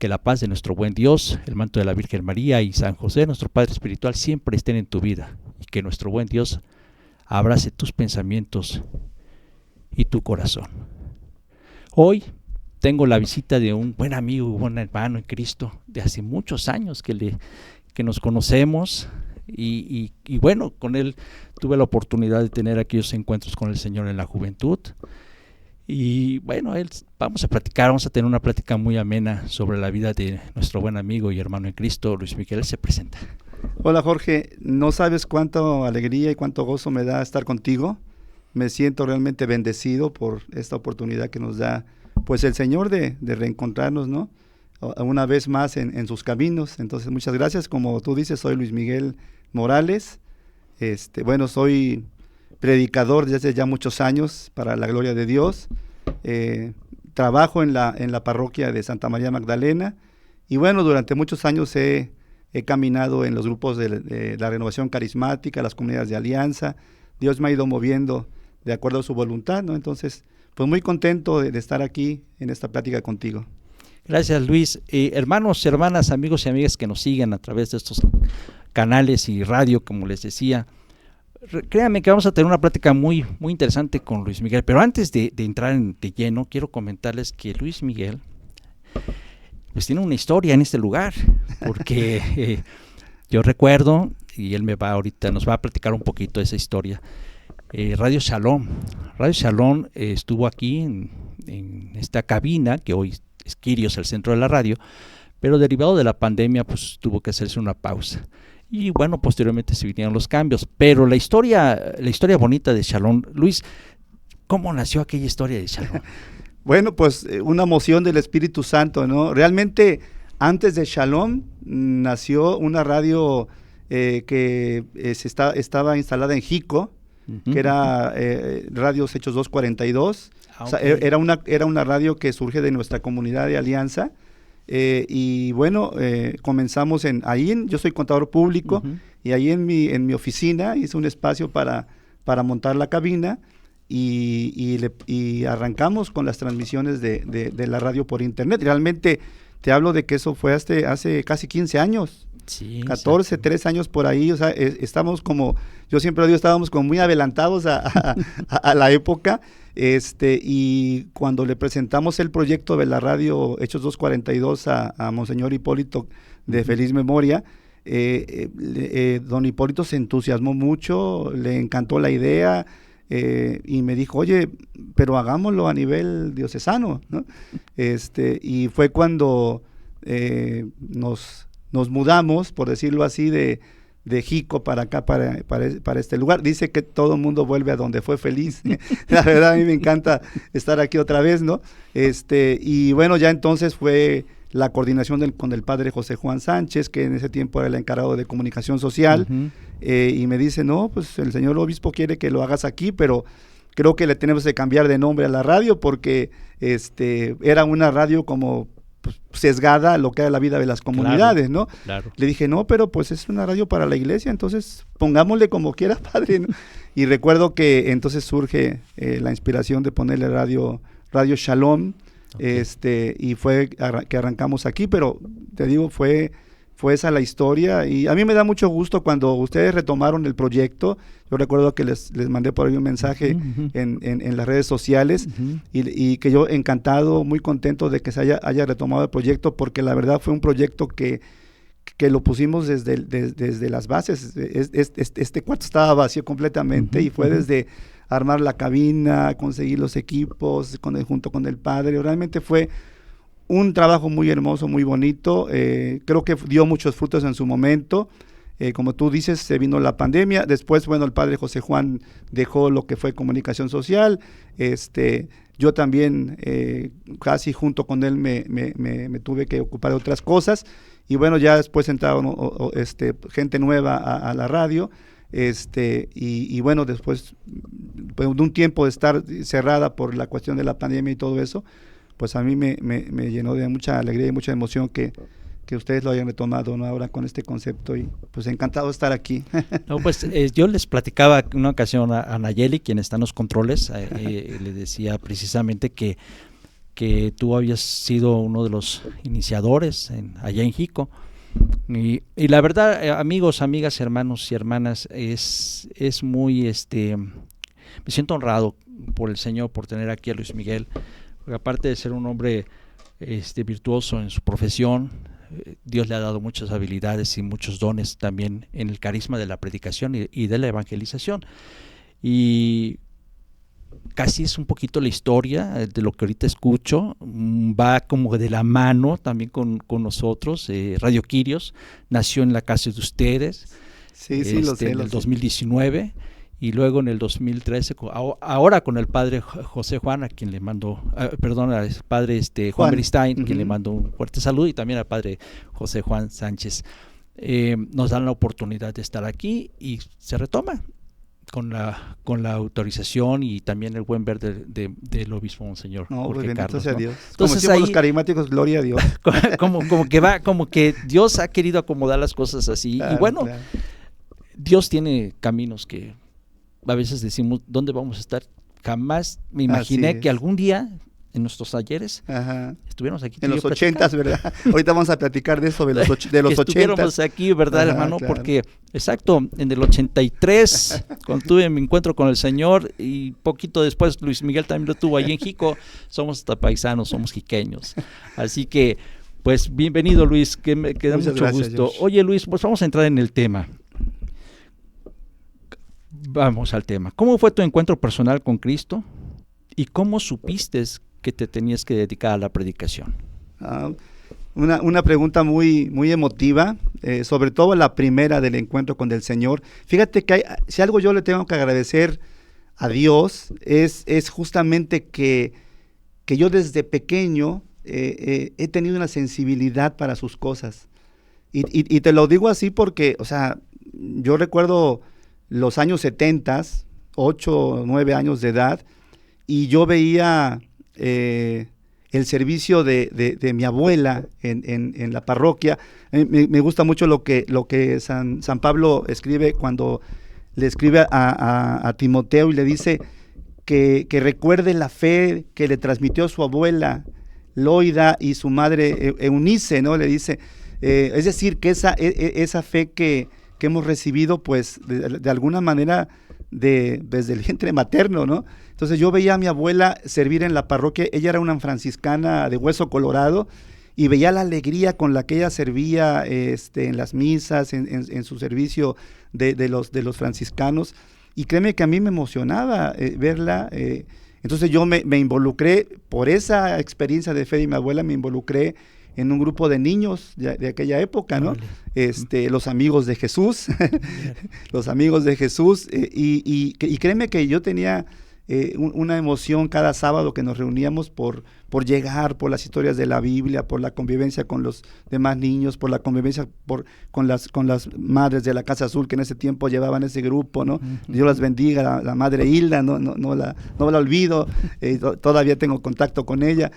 que la paz de nuestro buen Dios, el manto de la Virgen María y San José, nuestro Padre Espiritual, siempre estén en tu vida y que nuestro buen Dios abrace tus pensamientos y tu corazón. Hoy tengo la visita de un buen amigo, un buen hermano en Cristo, de hace muchos años que nos conocemos y bueno, con él tuve la oportunidad de tener aquellos encuentros con el Señor en la juventud. Y bueno, vamos a tener una plática muy amena sobre la vida de nuestro buen amigo y hermano en Cristo, Luis Miguel. Se presenta. Hola Jorge, no sabes cuánta alegría y cuánto gozo me da estar contigo. Me siento realmente bendecido por esta oportunidad que nos da pues el Señor de reencontrarnos, ¿no? Una vez más en sus caminos. Entonces muchas gracias. Como tú dices, soy Luis Miguel Morales. Bueno, soy predicador desde hace ya muchos años para la gloria de Dios. Trabajo en la parroquia de Santa María Magdalena y bueno, durante muchos años he caminado en los grupos de la renovación carismática, las comunidades de alianza. Dios me ha ido moviendo de acuerdo a su voluntad, ¿no? Entonces, pues muy contento de estar aquí en esta plática contigo. Gracias, Luis. Hermanos, hermanas, amigos y amigas que nos siguen a través de estos canales y radio, como les decía, créanme que vamos a tener una plática muy, muy interesante con Luis Miguel, pero antes de entrar de lleno, quiero comentarles que Luis Miguel pues tiene una historia en este lugar, porque yo recuerdo, y él nos va a platicar un poquito de esa historia. Radio Shalom estuvo aquí en esta cabina, que hoy es Quirios, el centro de la radio, pero derivado de la pandemia pues tuvo que hacerse una pausa. Y bueno, posteriormente se vinieron los cambios, pero la historia bonita de Shalom, Luis, ¿cómo nació aquella historia de Shalom? Bueno, pues una moción del Espíritu Santo, ¿no? Realmente antes de Shalom nació una radio que estaba instalada en Jico, que era Radios Hechos 242. O sea, era una radio que surge de nuestra comunidad de alianza. Y bueno, comenzamos yo soy contador público, y ahí en mi oficina hice un espacio para montar la cabina y arrancamos con las transmisiones de la radio por internet. Realmente te hablo de que eso fue hace casi 15 años, sí, 14, 3 años por ahí. O sea, estamos como, yo siempre lo digo, estábamos como muy adelantados a la época. Y cuando le presentamos el proyecto de la radio Hechos 242 a Monseñor Hipólito de feliz memoria, don Hipólito se entusiasmó mucho, le encantó la idea, y me dijo, oye, pero hagámoslo a nivel diocesano, ¿no? Y fue cuando nos mudamos, por decirlo así, de Jico para acá, para este lugar. Dice que todo el mundo vuelve a donde fue feliz. La verdad, a mí me encanta estar aquí otra vez, ¿no? Y bueno, ya entonces fue la coordinación con el padre José Juan Sánchez, que en ese tiempo era el encargado de comunicación social, y me dice, no, pues el señor obispo quiere que lo hagas aquí, pero creo que le tenemos que cambiar de nombre a la radio, porque era una radio como sesgada a lo que era la vida de las comunidades, ¿no? Claro. Le dije, no, pero pues es una radio para la iglesia, entonces pongámosle como quiera, padre, ¿no? Y recuerdo que entonces surge la inspiración de ponerle radio Shalom, y fue que arrancamos aquí, pero te digo, fue esa la historia, y a mí me da mucho gusto cuando ustedes retomaron el proyecto. Yo recuerdo que les mandé por ahí un mensaje en las redes sociales, y que yo encantado, muy contento de que se haya retomado el proyecto, porque la verdad fue un proyecto que lo pusimos desde las bases. Este cuarto estaba vacío completamente, y fue desde armar la cabina, conseguir los equipos junto con el padre. Realmente fue un trabajo muy hermoso, muy bonito. Creo que dio muchos frutos en su momento. Como tú dices, se vino la pandemia. Después, bueno, el padre José Juan dejó lo que fue comunicación social. Yo también, casi junto con él, me tuve que ocupar de otras cosas. Y bueno, ya después entraron gente nueva a la radio. Y bueno, después de un tiempo de estar cerrada por la cuestión de la pandemia y todo eso, pues a mí me llenó de mucha alegría y mucha emoción que ustedes lo hayan retomado, ¿no? Ahora con este concepto, y pues encantado de estar aquí. No, pues yo les platicaba en una ocasión a Nayeli, quien está en los controles, le decía precisamente que que tú habías sido uno de los iniciadores allá en Jico. Y la verdad, amigos, amigas, hermanos y hermanas, es muy, me siento honrado por el Señor por tener aquí a Luis Miguel, porque aparte de ser un hombre virtuoso en su profesión, Dios le ha dado muchas habilidades y muchos dones también en el carisma de la predicación y de la evangelización. Y casi es un poquito la historia de lo que ahorita escucho, va como de la mano también con nosotros. Radio Quirios nació en la casa de ustedes, sí, lo sé, en el 2019, y luego en el 2013, ahora con el padre José Juan, a quien le mando, perdón, al padre Juan Beristain, quien le mando un fuerte saludo, y también al padre José Juan Sánchez. Nos dan la oportunidad de estar aquí y se retoma con la autorización y también el buen ver del obispo Monseñor Jorge Carlos, sea, ¿no? Dios. Entonces, como ahí, los carismáticos, gloria a Dios. como que Dios ha querido acomodar las cosas así, claro, y bueno, claro. Dios tiene caminos que a veces decimos, ¿dónde vamos a estar? Jamás me imaginé que algún día en nuestros talleres estuviéramos aquí. En los 80s, ¿verdad? Ahorita vamos a platicar de eso, de los 80s. Estuviéramos aquí, ¿verdad, hermano? Claro. Porque, exacto, en el 83, cuando tuve mi encuentro con el Señor, y poquito después Luis Miguel también lo tuvo ahí en Jico, somos hasta paisanos, somos jiqueños. Así que, pues, bienvenido, Luis, que me da mucho gusto. Josh. Oye, Luis, pues vamos a entrar en el tema. Vamos al tema. ¿Cómo fue tu encuentro personal con Cristo? ¿Y cómo supiste que te tenías que dedicar a la predicación? Una pregunta muy, muy emotiva, sobre todo la primera del encuentro con el Señor. Fíjate que si algo yo le tengo que agradecer a Dios es justamente que yo desde pequeño he tenido una sensibilidad para sus cosas. Y te lo digo así porque, o sea, yo recuerdo los años 70, 8 o 9 años de edad, y yo veía el servicio de mi abuela en la parroquia. Me gusta mucho lo que San Pablo escribe cuando le escribe a Timoteo y le dice que recuerde la fe que le transmitió su abuela Loida y su madre Eunice, ¿no? Le dice, es decir, que esa fe que hemos recibido, pues, de alguna manera desde el vientre materno, ¿no? Entonces yo veía a mi abuela servir en la parroquia. Ella era una franciscana de Hueso Colorado, y veía la alegría con la que ella servía en las misas, en su servicio de los franciscanos, y créeme que a mí me emocionaba verla. Entonces yo me involucré, por esa experiencia de fe de mi abuela, me involucré en un grupo de niños de aquella época, ¿no? Vale. Los amigos de Jesús, los amigos de Jesús, y créeme que yo tenía una emoción cada sábado que nos reuníamos por llegar, por las historias de la Biblia, por la convivencia con los demás niños, por la convivencia con las madres de la Casa Azul, que en ese tiempo llevaban ese grupo, ¿no? Dios las bendiga, la madre Hilda, no la olvido, todavía tengo contacto con ella.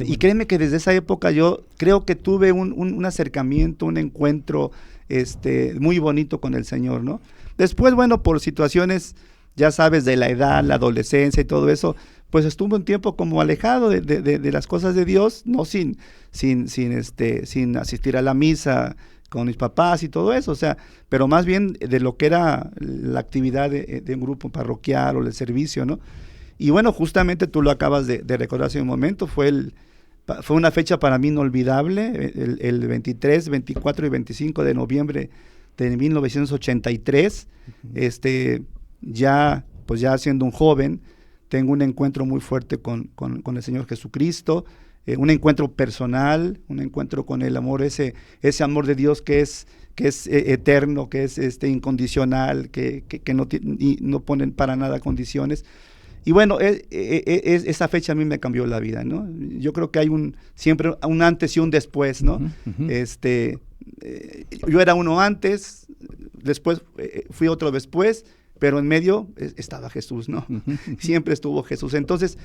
Y créeme que desde esa época yo creo que tuve un acercamiento, un encuentro muy bonito con el Señor, ¿no? Después, bueno, por situaciones, ya sabes, de la edad, la adolescencia y todo eso, pues estuve un tiempo como alejado de las cosas de Dios, no sin asistir a la misa con mis papás y todo eso, o sea, pero más bien de lo que era la actividad de un grupo parroquial o el servicio, ¿no? Y bueno, justamente tú lo acabas de recordar hace un momento, fue una fecha para mí inolvidable, el 23, 24 y 25 de noviembre de 1983, ya siendo un joven, tengo un encuentro muy fuerte con el Señor Jesucristo, un encuentro personal, un encuentro con el amor, ese amor de Dios que es eterno, que es incondicional, que no ponen para nada condiciones. Y bueno, esa fecha a mí me cambió la vida, ¿no? Yo creo que hay siempre un antes y un después, ¿no? Yo era uno antes, después fui otro después, pero en medio estaba Jesús, ¿no? Siempre estuvo Jesús. Entonces,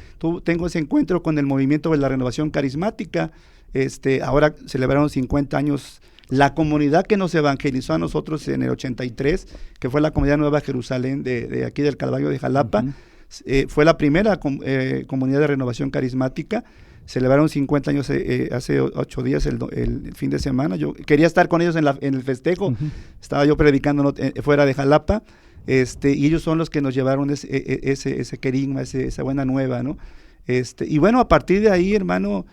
tengo ese encuentro con el movimiento de la renovación carismática. Ahora celebraron 50 años la comunidad que nos evangelizó a nosotros en el 83, que fue la comunidad Nueva Jerusalén de aquí del Calvario de Jalapa. Fue la primera comunidad de renovación carismática. celebraron 50 años hace 8 días, el fin de semana. Yo quería estar con ellos en el festejo, estaba yo predicando fuera de Jalapa, y ellos son los que nos llevaron ese querigma, esa buena nueva, ¿no? Y bueno, a partir de ahí, hermano,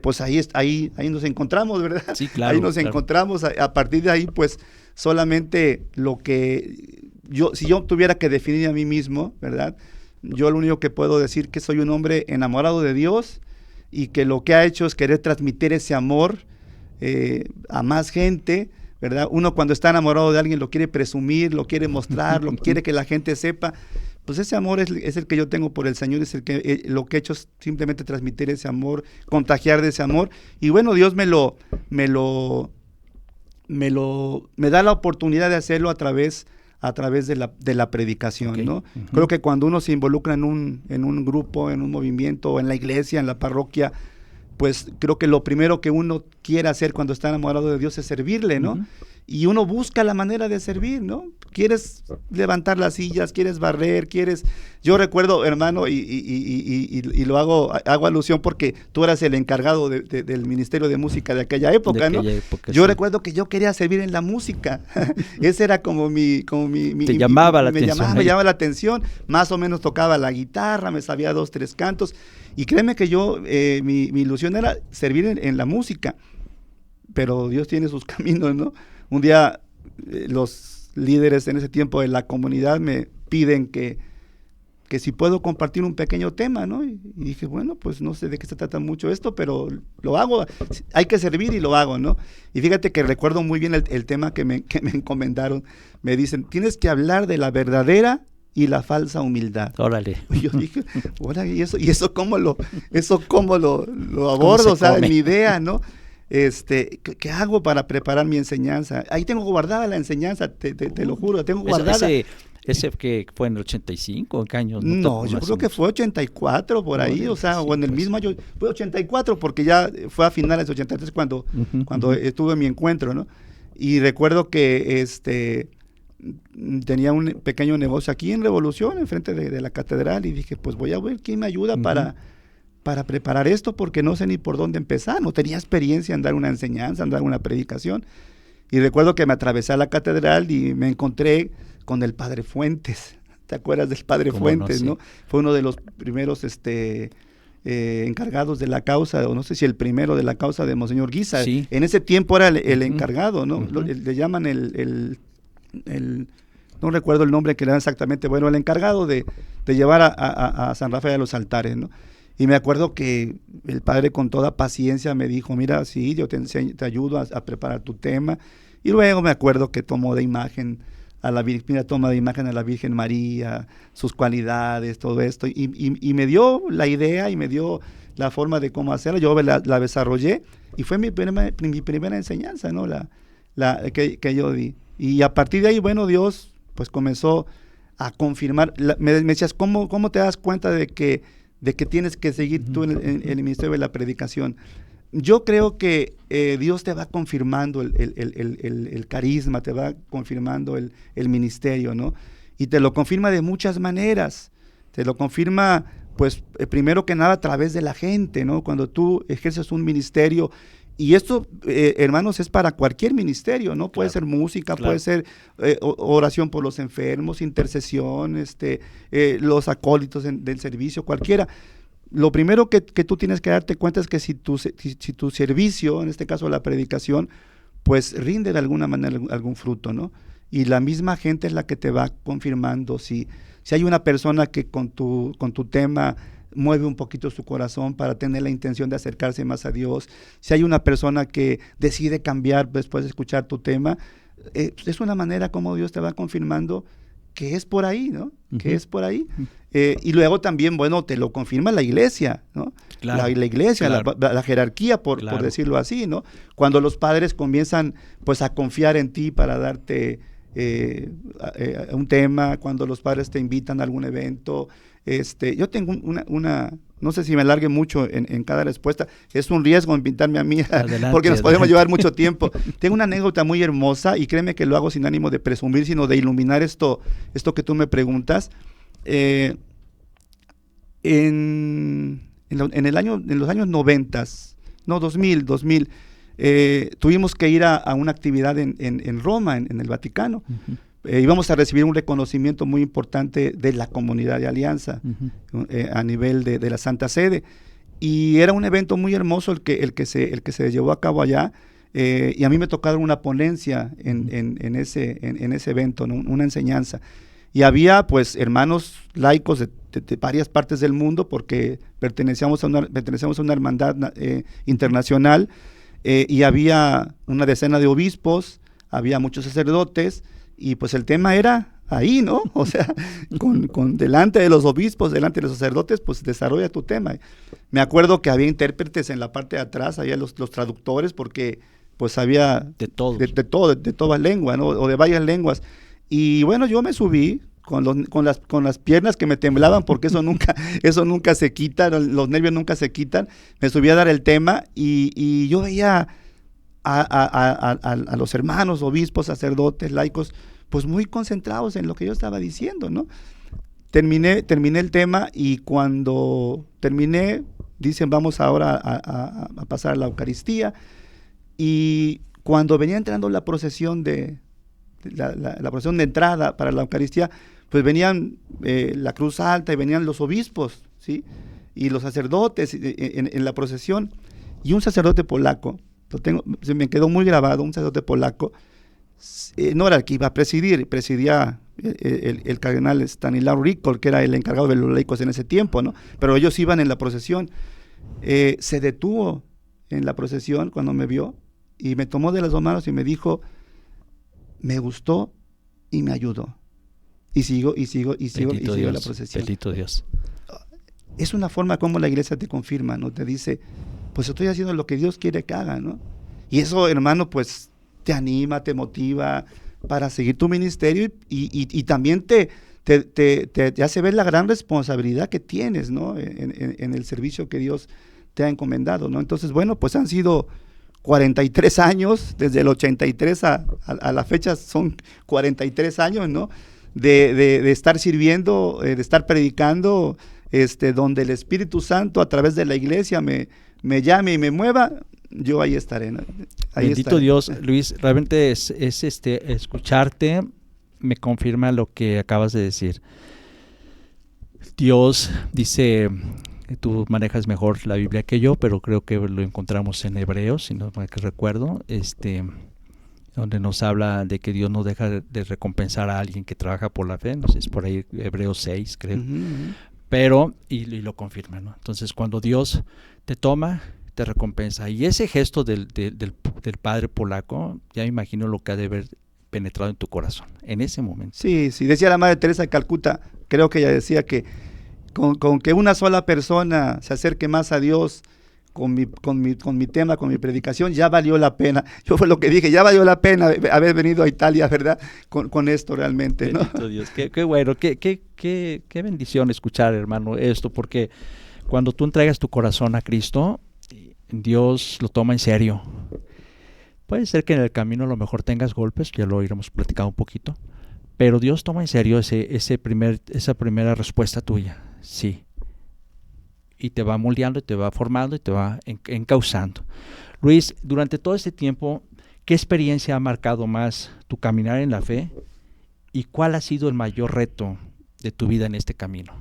pues ahí nos encontramos, ¿verdad? Sí, claro. Ahí nos encontramos, a partir de ahí, pues solamente lo que si yo tuviera que definir a mí mismo, ¿verdad? Yo lo único que puedo decir que soy un hombre enamorado de Dios y que lo que ha hecho es querer transmitir ese amor a más gente, ¿verdad? Uno cuando está enamorado de alguien lo quiere presumir, lo quiere mostrar, lo quiere que la gente sepa. Pues ese amor es el que yo tengo por el Señor, es el que lo que he hecho es simplemente transmitir ese amor, contagiar de ese amor. Y bueno, Dios me da la oportunidad de hacerlo a través de la predicación, okay, ¿no? Creo que cuando uno se involucra en un grupo, en un movimiento, en la iglesia, en la parroquia, pues creo que lo primero que uno quiere hacer cuando está enamorado de Dios es servirle, ¿no? Y uno busca la manera de servir, ¿no? Quieres levantar las sillas, quieres barrer, Yo recuerdo, hermano, y lo hago alusión porque tú eras el encargado del Ministerio de Música de aquella época, ¿no? Yo recuerdo que yo quería servir en la música. Ese era como mi Te llamaba la atención. Me llamaba la atención. Más o menos tocaba la guitarra, me sabía 2, 3 cantos. Y créeme que yo, mi ilusión era servir en la música. Pero Dios tiene sus caminos, ¿no? Un día los líderes en ese tiempo de la comunidad me piden que si puedo compartir un pequeño tema, ¿no? Y dije, bueno, pues no sé de qué se trata mucho esto, pero lo hago, hay que servir y lo hago, ¿no? Y fíjate que recuerdo muy bien el tema que me encomendaron. Me dicen, tienes que hablar de la verdadera y la falsa humildad. Órale. Y yo dije, órale, ¿y eso cómo lo abordo? O sea, mi idea, ¿no? ¿Qué hago para preparar mi enseñanza? Ahí tengo guardada la enseñanza, te lo juro, tengo guardada. Ese que fue en el 85, ¿en qué años? No, yo creo que fue 84 por ahí, o sea, sí, o en el mismo año, fue 84 porque ya fue a finales de 83 cuando estuve en mi encuentro, ¿no? Y recuerdo que tenía un pequeño negocio aquí en Revolución, enfrente de la catedral, y dije, pues voy a ver quién me ayuda para preparar esto, porque no sé ni por dónde empezar, no tenía experiencia en dar una enseñanza, en dar una predicación. Y recuerdo que me atravesé a la catedral y me encontré con el Padre Fuentes. ¿Te acuerdas del Padre Fuentes, no? Fue uno de los primeros encargados de la causa, o no sé si el primero de la causa de Monseñor Guisa. Sí. En ese tiempo era el encargado, ¿no? Le llaman no recuerdo el nombre que le dan exactamente, bueno, el encargado de llevar a San Rafael a los altares, ¿no? Y me acuerdo que el padre con toda paciencia me dijo, mira, sí, yo te ayudo a preparar tu tema. Y luego me acuerdo que tomó de imagen a la Virgen María, sus cualidades, todo esto. Y me dio la idea y me dio la forma de cómo hacerla. Yo la desarrollé y fue mi primera enseñanza, ¿no? Que yo di. Y a partir de ahí, bueno, Dios pues comenzó a confirmar. Me decías, ¿cómo te das cuenta de que tienes que seguir tú en el ministerio de la predicación? Yo creo que Dios te va confirmando el carisma, te va confirmando el ministerio, ¿no? Y te lo confirma de muchas maneras. Te lo confirma, pues, primero que nada a través de la gente, ¿no? Cuando tú ejerces un ministerio. Y esto, hermanos, es para cualquier ministerio, ¿no? Puede ser música, puede ser oración por los enfermos, intercesión, los acólitos del servicio, cualquiera. Lo primero que tú tienes que darte cuenta es que si tu servicio, en este caso la predicación, pues rinde de alguna manera algún fruto, ¿no? Y la misma gente es la que te va confirmando. Si hay una persona que con tu tema mueve un poquito su corazón para tener la intención de acercarse más a Dios, si hay una persona que decide cambiar después de escuchar tu tema, es una manera como Dios te va confirmando que es por ahí, ¿no? Que es por ahí. Y luego también, bueno, te lo confirma la iglesia, ¿no? Claro, la iglesia, claro. la jerarquía, por decirlo así, ¿no? Cuando los padres comienzan, pues, a confiar en ti para darte un tema, cuando los padres te invitan a algún evento. Yo tengo no sé si me alargue mucho en cada respuesta, es un riesgo invitarme a mí, porque nos podemos llevar mucho tiempo. Tengo una anécdota muy hermosa y créeme que lo hago sin ánimo de presumir, sino de iluminar esto que tú me preguntas. En en los años 90, no, 2000, tuvimos que ir a una actividad en Roma, en el Vaticano. Uh-huh. Íbamos a recibir un reconocimiento muy importante de la comunidad de Alianza, uh-huh, a nivel de la Santa Sede. Y era un evento muy hermoso el que se llevó a cabo allá. Y a mí me tocaron una ponencia en ese evento, ¿no? Una enseñanza. Y había pues hermanos laicos de varias partes del mundo, porque pertenecemos a una hermandad internacional, y había una decena de obispos, había muchos sacerdotes, y pues el tema era ahí, ¿no? O sea, con delante de los obispos, delante de los sacerdotes, pues desarrolla tu tema. Me acuerdo que había intérpretes en la parte de atrás, había los traductores, porque pues había de toda lengua, ¿no? O de varias lenguas. Y bueno, yo me subí con las piernas que me temblaban, porque eso nunca se quita, los nervios nunca se quitan. Me subí a dar el tema y yo veía a los hermanos, obispos, sacerdotes, laicos, pues muy concentrados en lo que yo estaba diciendo, ¿no? Terminé el tema, y cuando terminé, dicen, vamos ahora a pasar a la Eucaristía. Y cuando venía entrando la procesión la procesión de entrada para la Eucaristía, pues venían la cruz alta y venían los obispos, ¿sí? Y los sacerdotes en la procesión. Y un sacerdote polaco, se me quedó muy grabado, un sacerdote polaco, no era el que iba a presidir, presidía el cardenal Stanislaw Rikol, que era el encargado de los laicos en ese tiempo, ¿no? Pero ellos iban en la procesión. Se detuvo en la procesión cuando me vio, y me tomó de las dos manos y me dijo, me gustó y me ayudó. Y sigo la procesión. Bendito Dios. Es una forma como la iglesia te confirma, ¿no? Te dice, pues estoy haciendo lo que Dios quiere que haga, ¿no? Y eso, hermano, pues te anima, te motiva para seguir tu ministerio, y también te hace ver la gran responsabilidad que tienes, ¿no? En el servicio que Dios te ha encomendado, ¿no? Entonces, bueno, pues han sido 43 años, desde el 83 a la fecha son 43 años, ¿no? De estar sirviendo, de estar predicando, donde el Espíritu Santo a través de la iglesia me llame y me mueva, yo ahí estaré, ¿no? Bendito estaré. Dios, Luis, realmente es escucharte me confirma lo que acabas de decir. Dios dice, tú manejas mejor la Biblia que yo, pero creo que lo encontramos en Hebreos, si no me recuerdo, donde nos habla de que Dios no deja de recompensar a alguien que trabaja por la fe, no sé, es por ahí Hebreos 6, creo, pero, y lo confirma, ¿no? Entonces, cuando Dios te toma, te recompensa, y ese gesto del padre polaco, ya me imagino lo que ha de haber penetrado en tu corazón, en ese momento. Sí, decía la Madre Teresa de Calcuta, creo que ella decía que con que una sola persona se acerque más a Dios con mi tema, con mi predicación, ya valió la pena. Yo fue lo que dije, ya valió la pena haber venido a Italia, ¿verdad? Con esto realmente, ¿no? Bendito Dios, qué bueno, qué bendición escuchar, hermano, esto, porque cuando tú entregas tu corazón a Cristo, Dios lo toma en serio. Puede ser que en el camino a lo mejor tengas golpes, ya lo iremos platicando un poquito, pero Dios toma en serio esa primera respuesta tuya, sí. Y te va moldeando, y te va formando, y te va encauzando. Luis, durante todo este tiempo, ¿qué experiencia ha marcado más tu caminar en la fe? ¿Y cuál ha sido el mayor reto de tu vida en este camino?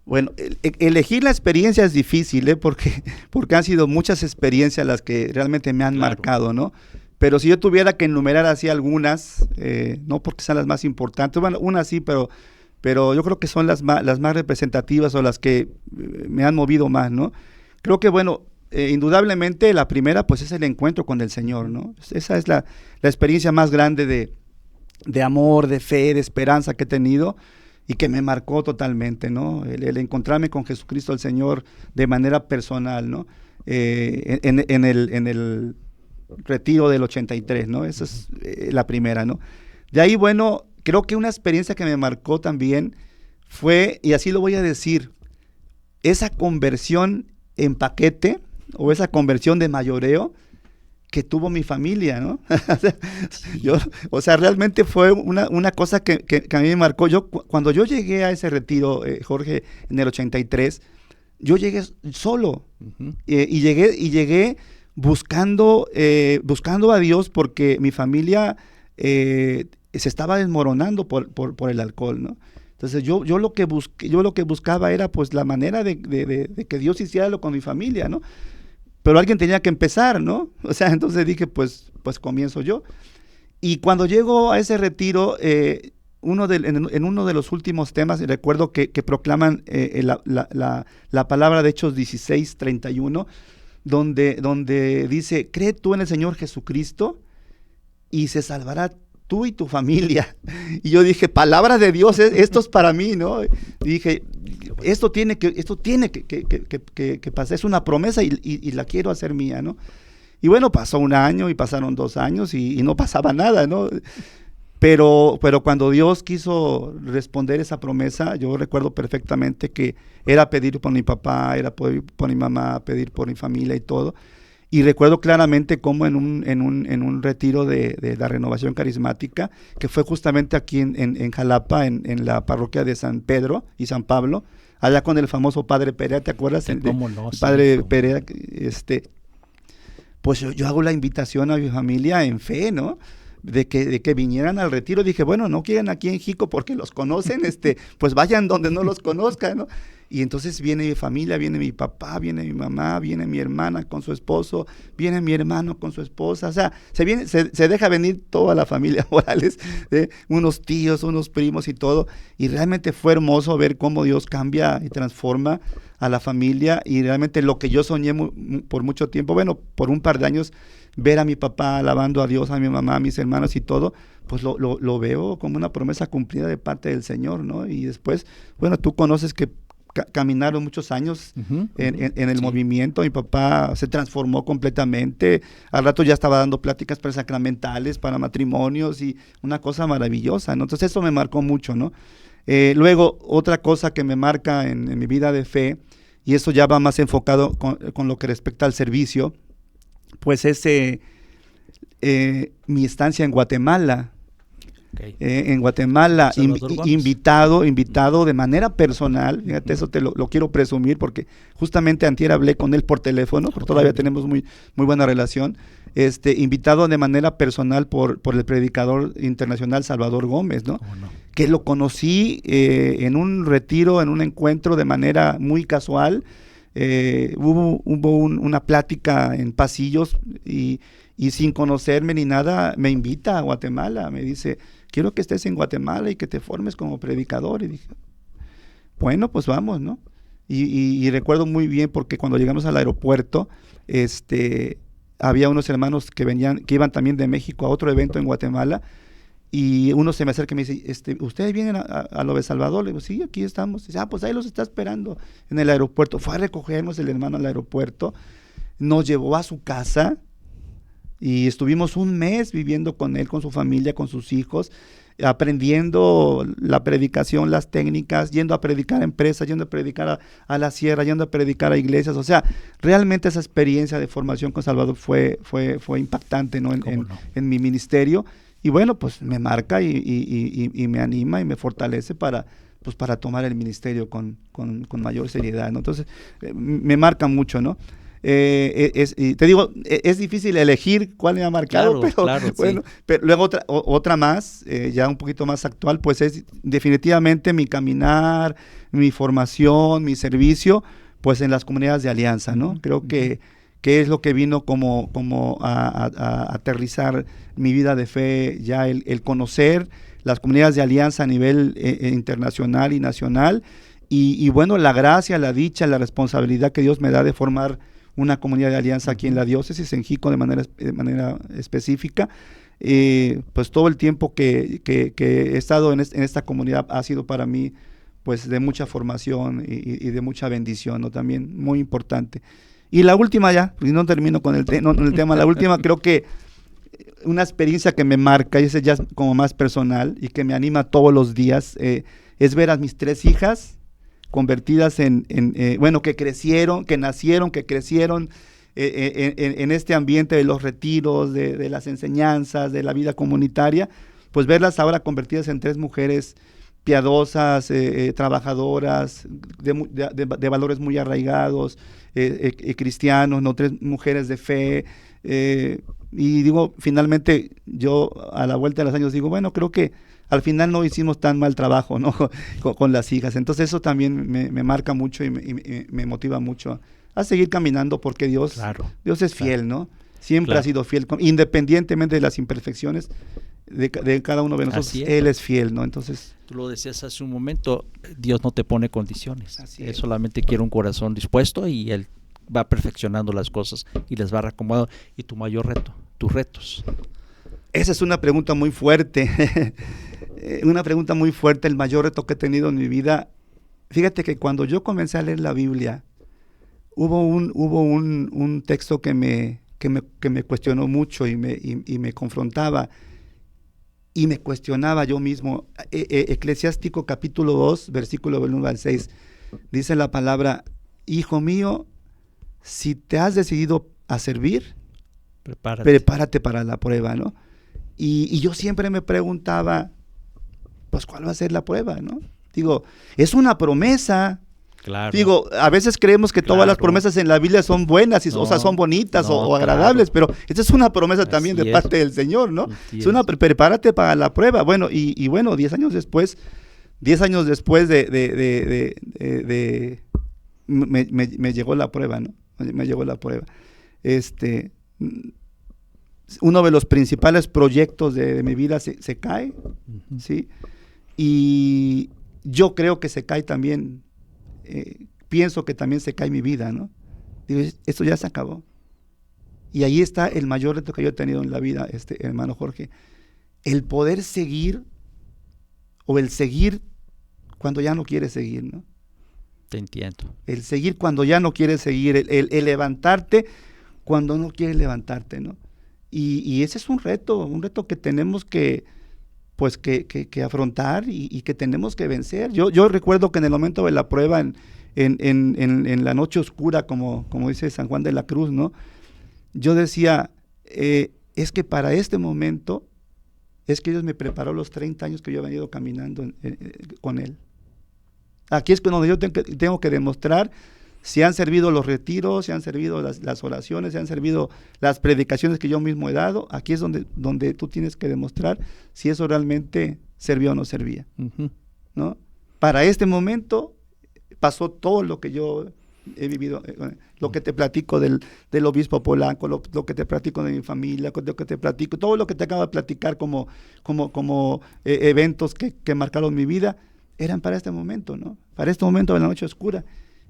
Bueno, elegir la experiencia es difícil, porque han sido muchas experiencias las que realmente me han marcado, ¿no? Pero si yo tuviera que enumerar así algunas, no porque sean las más importantes, bueno, unas sí, pero yo creo que son las más representativas, o las que me han movido más, ¿no? Creo que, bueno, indudablemente la primera, pues es el encuentro con el Señor, ¿no? Esa es la experiencia más grande de amor, de fe, de esperanza que he tenido, y que me marcó totalmente, ¿no? El encontrarme con Jesucristo el Señor de manera personal, ¿no? En el retiro del 83, ¿no? Esa es la primera, ¿no? De ahí, bueno, creo que una experiencia que me marcó también fue, y así lo voy a decir, esa conversión en paquete, o esa conversión de mayoreo que tuvo mi familia, ¿no? Realmente fue una cosa que a mí me marcó. Cuando yo llegué a ese retiro, Jorge, en el 83, yo llegué solo, Ujú. y llegué buscando a Dios porque mi familia se estaba desmoronando por el alcohol, ¿no? Entonces yo lo que buscaba era pues la manera de que Dios hiciera lo con mi familia, ¿no? Pero alguien tenía que empezar, ¿no? O sea, entonces dije, pues comienzo yo. Y cuando llego a ese retiro, en uno de los últimos temas, recuerdo que proclaman la palabra de Hechos 16:31, donde dice, cree tú en el Señor Jesucristo y se salvará tú y tu familia. Y yo dije, palabra de Dios, esto es para mí, ¿no? Y dije, esto tiene que pasar, es una promesa y la quiero hacer mía, ¿no? Y bueno, pasó un año y pasaron 2 años y no pasaba nada, ¿no? Pero cuando Dios quiso responder esa promesa, yo recuerdo perfectamente que era pedir por mi papá, era pedir por mi mamá, pedir por mi familia y todo. Y recuerdo claramente cómo en un retiro de la renovación carismática, que fue justamente aquí en Jalapa, en la parroquia de San Pedro y San Pablo, allá con el famoso Padre Perea, ¿te acuerdas? ¿Cómo no? Padre Sí, Perea, pues yo hago la invitación a mi familia en fe, ¿no? De que vinieran al retiro. Dije, bueno, no quieren aquí en Jico porque los conocen, pues vayan donde no los conozcan, ¿no? Y entonces viene mi familia, viene mi papá, viene mi mamá, viene mi hermana con su esposo, viene mi hermano con su esposa, o sea, se deja venir toda la familia Morales, unos tíos, unos primos y todo, y realmente fue hermoso ver cómo Dios cambia y transforma a la familia, y realmente lo que yo soñé por mucho tiempo, bueno, por un par de años, ver a mi papá alabando a Dios, a mi mamá, a mis hermanos y todo, pues lo veo como una promesa cumplida de parte del Señor, ¿no? Y después, bueno, tú conoces que caminaron muchos años en el movimiento. Mi papá se transformó completamente. Al rato ya estaba dando pláticas presacramentales para matrimonios y una cosa maravillosa, ¿no? Entonces eso me marcó mucho, ¿no? Luego, otra cosa que me marca en mi vida de fe, y eso ya va más enfocado con lo que respecta al servicio, pues es mi estancia en Guatemala. Okay. En Guatemala, invitado de manera personal, fíjate, eso lo quiero presumir porque justamente antier hablé con él por teléfono, porque todavía tenemos muy buena relación, invitado de manera personal por el predicador internacional Salvador Gómez, ¿no? ¿Cómo no? Que lo conocí en un retiro, en un encuentro de manera muy casual. Hubo una plática en pasillos y sin conocerme ni nada, me invita a Guatemala, me dice, quiero que estés en Guatemala y que te formes como predicador. Y dije, bueno, pues vamos, ¿no? Y recuerdo muy bien porque cuando llegamos al aeropuerto, había unos hermanos que iban también de México a otro evento en Guatemala, y uno se me acerca y me dice, ¿ustedes vienen a lo de Salvador? Le digo, sí, aquí estamos. Dice, pues ahí los está esperando en el aeropuerto. Fue a recogernos el hermano al aeropuerto, nos llevó a su casa y estuvimos un mes viviendo con él, con su familia, con sus hijos, aprendiendo la predicación, las técnicas, yendo a predicar a empresas, yendo a predicar a la sierra, yendo a predicar a iglesias. O sea, realmente esa experiencia de formación con Salvador fue impactante, ¿no? En mi ministerio. Y bueno, pues me marca y me anima y me fortalece para tomar el ministerio con mayor seriedad, ¿no? Entonces, me marca mucho, ¿no? Y te digo, es difícil elegir cuál me ha marcado, claro, bueno, sí. pero luego otra más, ya un poquito más actual, pues es definitivamente mi caminar, mi formación, mi servicio, pues en las comunidades de alianza, ¿no? Creo que es lo que vino como a aterrizar mi vida de fe, ya el conocer las comunidades de alianza a nivel internacional y nacional, y bueno, la gracia, la dicha, la responsabilidad que Dios me da de formar una comunidad de alianza aquí en la diócesis, en Jico de manera específica. Pues todo el tiempo que he estado en esta comunidad ha sido para mí pues de mucha formación y de mucha bendición, ¿no? También muy importante. Y la última ya, y no termino con el tema, la última creo que una experiencia que me marca, y ese ya es como más personal y que me anima todos los días, es ver a mis 3 hijas convertidas bueno, que crecieron, que nacieron, que crecieron en este ambiente de los retiros, de las enseñanzas, de la vida comunitaria, pues verlas ahora convertidas en 3 mujeres piadosas, trabajadoras, de valores muy arraigados, cristianos, ¿no? 3 mujeres de fe, y digo, finalmente yo a la vuelta de los años digo, bueno, creo que al final no hicimos tan mal trabajo, ¿no? con las hijas. Entonces eso también me marca mucho y me motiva mucho a seguir caminando, porque Dios es fiel, ¿no? Siempre ha sido fiel, independientemente de las imperfecciones de cada uno de nosotros. Él es fiel, ¿no? Entonces, tú lo decías hace un momento, Dios no te pone condiciones. Él solamente quiere un corazón dispuesto, y Él va perfeccionando las cosas y les va reacomodando. Y tu mayor reto, tus retos. Esa es una pregunta muy fuerte. Una pregunta muy fuerte. El mayor reto que he tenido en mi vida. Fíjate que cuando yo comencé a leer la Biblia, hubo un texto que me cuestionó mucho y me confrontaba y me cuestionaba yo mismo. Eclesiástico capítulo 2, versículo 1 al 6, dice la palabra: hijo mío, si te has decidido a servir, prepárate para la prueba, ¿no? Y yo siempre me preguntaba, pues, ¿cuál va a ser la prueba, no? Digo, es una promesa. Claro. Digo, a veces creemos que todas las promesas en la Biblia son buenas, o sea, son bonitas o agradables, pero esta es una promesa también de parte del Señor, ¿no? Es una, prepárate para la prueba. Bueno, y bueno, 10 años después me llegó la prueba, ¿no? Me llegó la prueba. Uno de los principales proyectos de mi vida se cae, ¿sí? Y yo creo que se cae también. Pienso que también se cae mi vida, ¿no? Digo, esto ya se acabó. Y ahí está el mayor reto que yo he tenido en la vida, hermano Jorge. El poder seguir, o el seguir cuando ya no quieres seguir, ¿no? Te entiendo. El seguir cuando ya no quieres seguir, el levantarte cuando no quieres levantarte, ¿no? Y ese es un reto que tenemos que afrontar y que tenemos que vencer. Yo recuerdo que en el momento de la prueba, en la noche oscura, como dice San Juan de la Cruz, ¿no? Yo decía, es que para este momento, es que Dios me preparó los 30 años que yo he venido caminando con Él. Aquí es cuando yo tengo que demostrar si han servido los retiros, si han servido las oraciones, si han servido las predicaciones que yo mismo he dado. Aquí es donde tú tienes que demostrar si eso realmente servía o no servía, ¿no? Para este momento pasó todo lo que yo he vivido, lo que te platico del obispo Polanco, lo que te platico de mi familia, lo que te platico, todo lo que te acabo de platicar como eventos que marcaron mi vida, eran para este momento, ¿no? Para este momento de la noche oscura.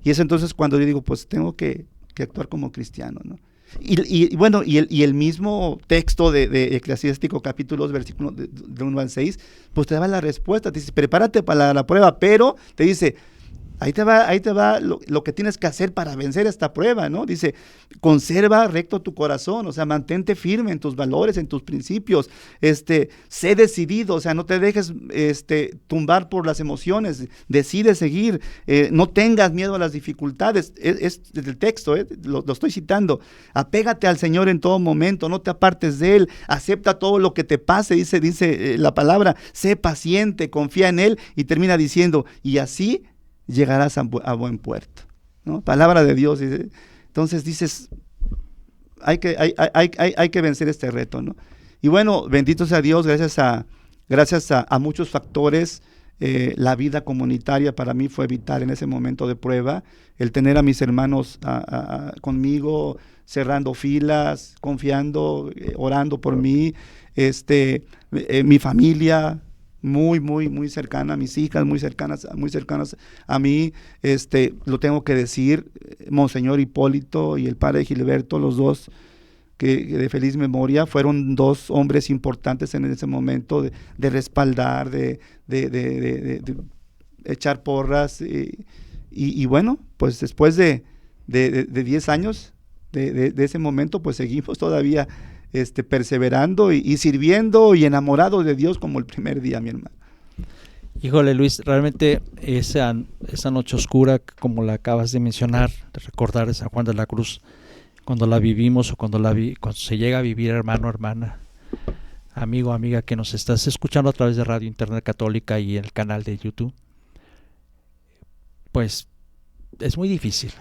Y es entonces cuando yo digo, pues tengo que actuar como cristiano, ¿no? Y bueno, y el mismo texto de Eclesiástico capítulo 2, versículo de 1 al 6, pues te da la respuesta. Te dice, prepárate para la prueba, pero te dice, ahí te va lo que tienes que hacer para vencer esta prueba, ¿no? Dice, conserva recto tu corazón, o sea, mantente firme en tus valores, en tus principios, sé decidido, o sea, no te dejes tumbar por las emociones, decide seguir, no tengas miedo a las dificultades, es del texto, lo estoy citando, apégate al Señor en todo momento, no te apartes de Él, acepta todo lo que te pase, dice la palabra, sé paciente, confía en Él, y termina diciendo, y así llegarás a buen puerto, ¿no? Palabra de Dios. Entonces dices, hay que vencer este reto, ¿no? Y bueno, bendito sea Dios, gracias a muchos factores, la vida comunitaria para mí fue vital en ese momento de prueba, el tener a mis hermanos conmigo, cerrando filas, confiando, orando por mí, mi familia, muy cercana, mis hijas muy cercanas a mí, lo tengo que decir, Monseñor Hipólito y el padre Gilberto, los dos que de feliz memoria, fueron 2 hombres importantes en ese momento de respaldar, de echar porras, y bueno, pues después de 10 años de ese momento, pues seguimos todavía perseverando y sirviendo y enamorado de Dios como el primer día, mi hermano. Híjole, Luis, realmente esa noche oscura, como la acabas de mencionar, de recordar de San Juan de la Cruz, cuando la vivimos o cuando se llega a vivir, hermano, hermana, amigo, amiga, que nos estás escuchando a través de Radio Internet Católica y el canal de YouTube, pues es muy difícil.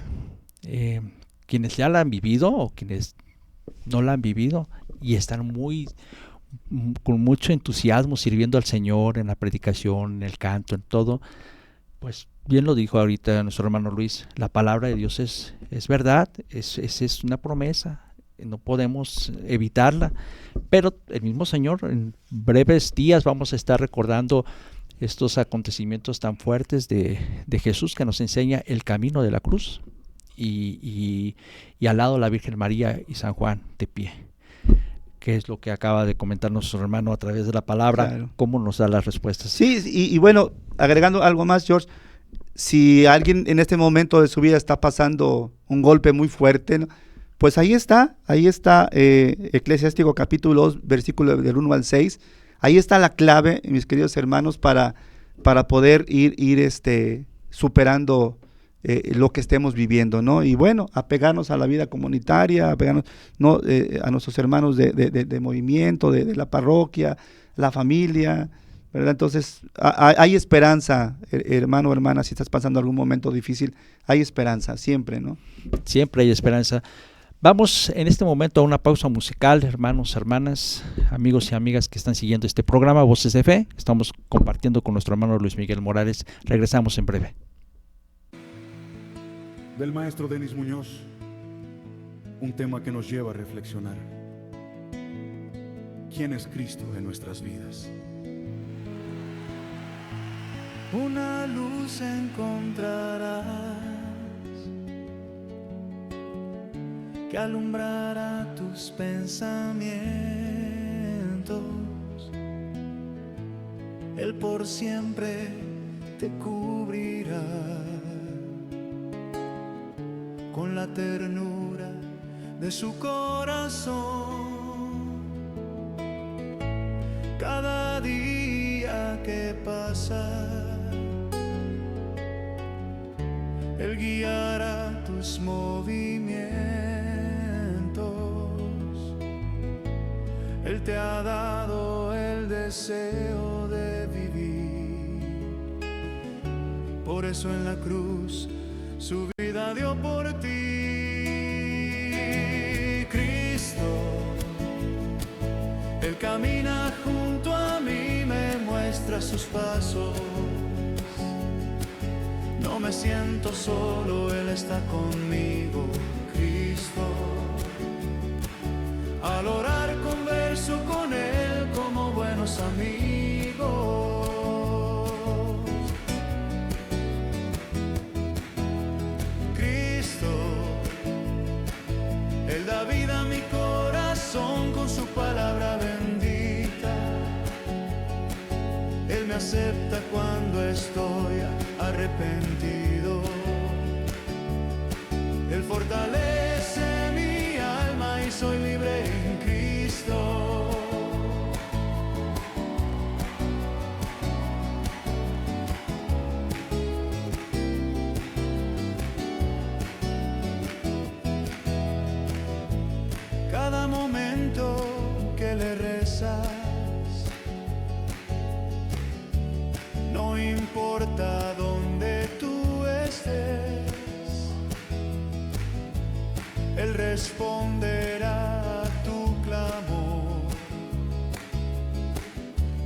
Quienes ya la han vivido o quienes no la han vivido y están con mucho entusiasmo sirviendo al Señor en la predicación, en el canto, en todo, pues bien lo dijo ahorita nuestro hermano Luis, la palabra de Dios es verdad, es una promesa, no podemos evitarla, pero el mismo Señor, en breves días vamos a estar recordando estos acontecimientos tan fuertes de Jesús, que nos enseña el camino de la cruz, y al lado la Virgen María y San Juan de pie, que es lo que acaba de comentar nuestro hermano a través de la palabra, claro. Cómo nos da las respuestas. Sí, y bueno, agregando algo más, George, si alguien en este momento de su vida está pasando un golpe muy fuerte, ¿no?, pues ahí está, Eclesiástico capítulo 2, versículo del 1 al 6, ahí está la clave, mis queridos hermanos, para poder ir superando lo que estemos viviendo, ¿no? Y bueno, apegarnos a la vida comunitaria, apegarnos, ¿no?, a nuestros hermanos de movimiento, de la parroquia, la familia, ¿verdad? Entonces, hay esperanza, hermano, hermana, si estás pasando algún momento difícil, hay esperanza, siempre, ¿no? Siempre hay esperanza. Vamos en este momento a una pausa musical, hermanos, hermanas, amigos y amigas que están siguiendo este programa Voces de Fe. Estamos compartiendo con nuestro hermano Luis Miguel Morales. Regresamos en breve. Del maestro Denis Muñoz, un tema que nos lleva a reflexionar. ¿Quién es Cristo en nuestras vidas? Una luz encontrarás que alumbrará tus pensamientos. Él por siempre te cubrirá con la ternura de su corazón. Cada día que pasa, Él guiará tus movimientos. Él te ha dado el deseo de vivir. Por eso en la cruz su vida dio por ti. Cristo, Él camina junto a mí, me muestra sus pasos. No me siento solo, Él está conmigo. Cristo, al orar converso con Él como buenos amigos. Él da vida a mi corazón con su palabra bendita. Él me acepta cuando estoy arrepentido. Él fortalece mi alma y soy libre en Cristo. Cada momento que le rezas, no importa dónde tú estés, Él responderá a tu clamor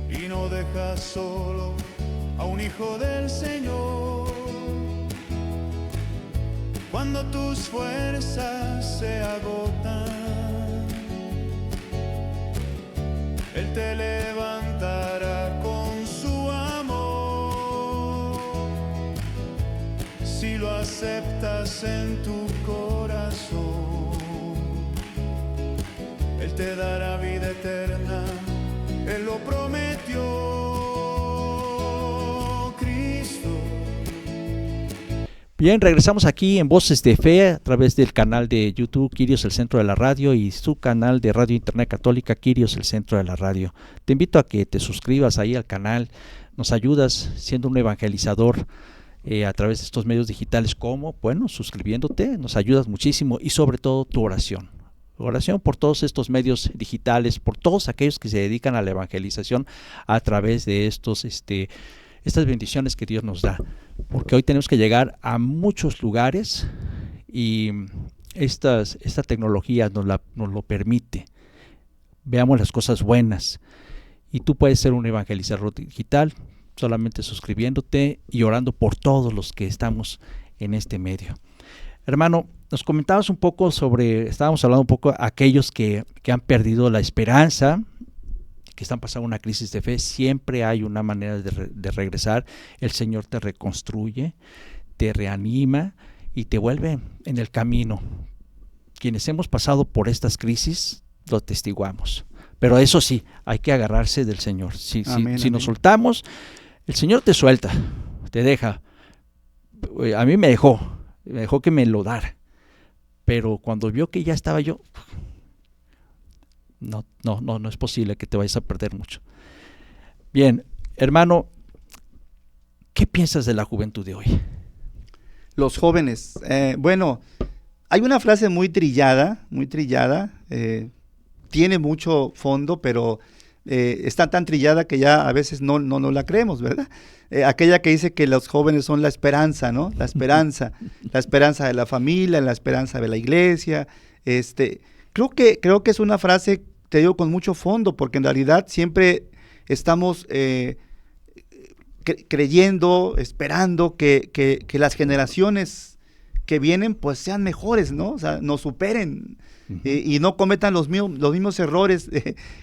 y no deja solo a un hijo del Señor. Cuando tus fuerzas se agotan, Él te levantará con su amor. Si lo aceptas en tu corazón, Él te dará vida eterna. Él lo prometió, Cristo. Bien, regresamos aquí en Voces de Fe a través del canal de YouTube Quirios, el Centro de la Radio, y su canal de Radio Internet Católica Quirios, el Centro de la Radio. Te invito a que te suscribas ahí al canal, nos ayudas siendo un evangelizador a través de estos medios digitales, como, bueno, suscribiéndote, nos ayudas muchísimo, y sobre todo tu oración. Oración por todos estos medios digitales, por todos aquellos que se dedican a la evangelización a través de estas bendiciones que Dios nos da. Porque hoy tenemos que llegar a muchos lugares y esta tecnología nos lo permite. Veamos las cosas buenas. Y tú puedes ser un evangelizador digital solamente suscribiéndote y orando por todos los que estamos en este medio. Hermano, nos comentabas un poco estábamos hablando un poco de aquellos que han perdido la esperanza, que están pasando una crisis de fe. Siempre hay una manera de regresar. El Señor te reconstruye, te reanima y te vuelve en el camino. Quienes hemos pasado por estas crisis, lo atestiguamos. Pero eso sí, hay que agarrarse del Señor. Si nos soltamos, el Señor te suelta, te deja. A mí me dejó que me lo dara. Pero cuando vio que ya estaba yo, no es posible que te vayas a perder mucho. Bien, hermano, ¿qué piensas de la juventud de hoy? Los jóvenes, bueno, hay una frase muy trillada, tiene mucho fondo, pero está tan trillada que ya a veces no la creemos, ¿verdad? Aquella que dice que los jóvenes son la esperanza, ¿no? La esperanza de la familia, la esperanza de la iglesia. Creo que es una frase, te digo, con mucho fondo, porque en realidad siempre estamos creyendo, esperando que las generaciones que vienen pues sean mejores, ¿no? O sea, nos superen. Y no cometan los mismos errores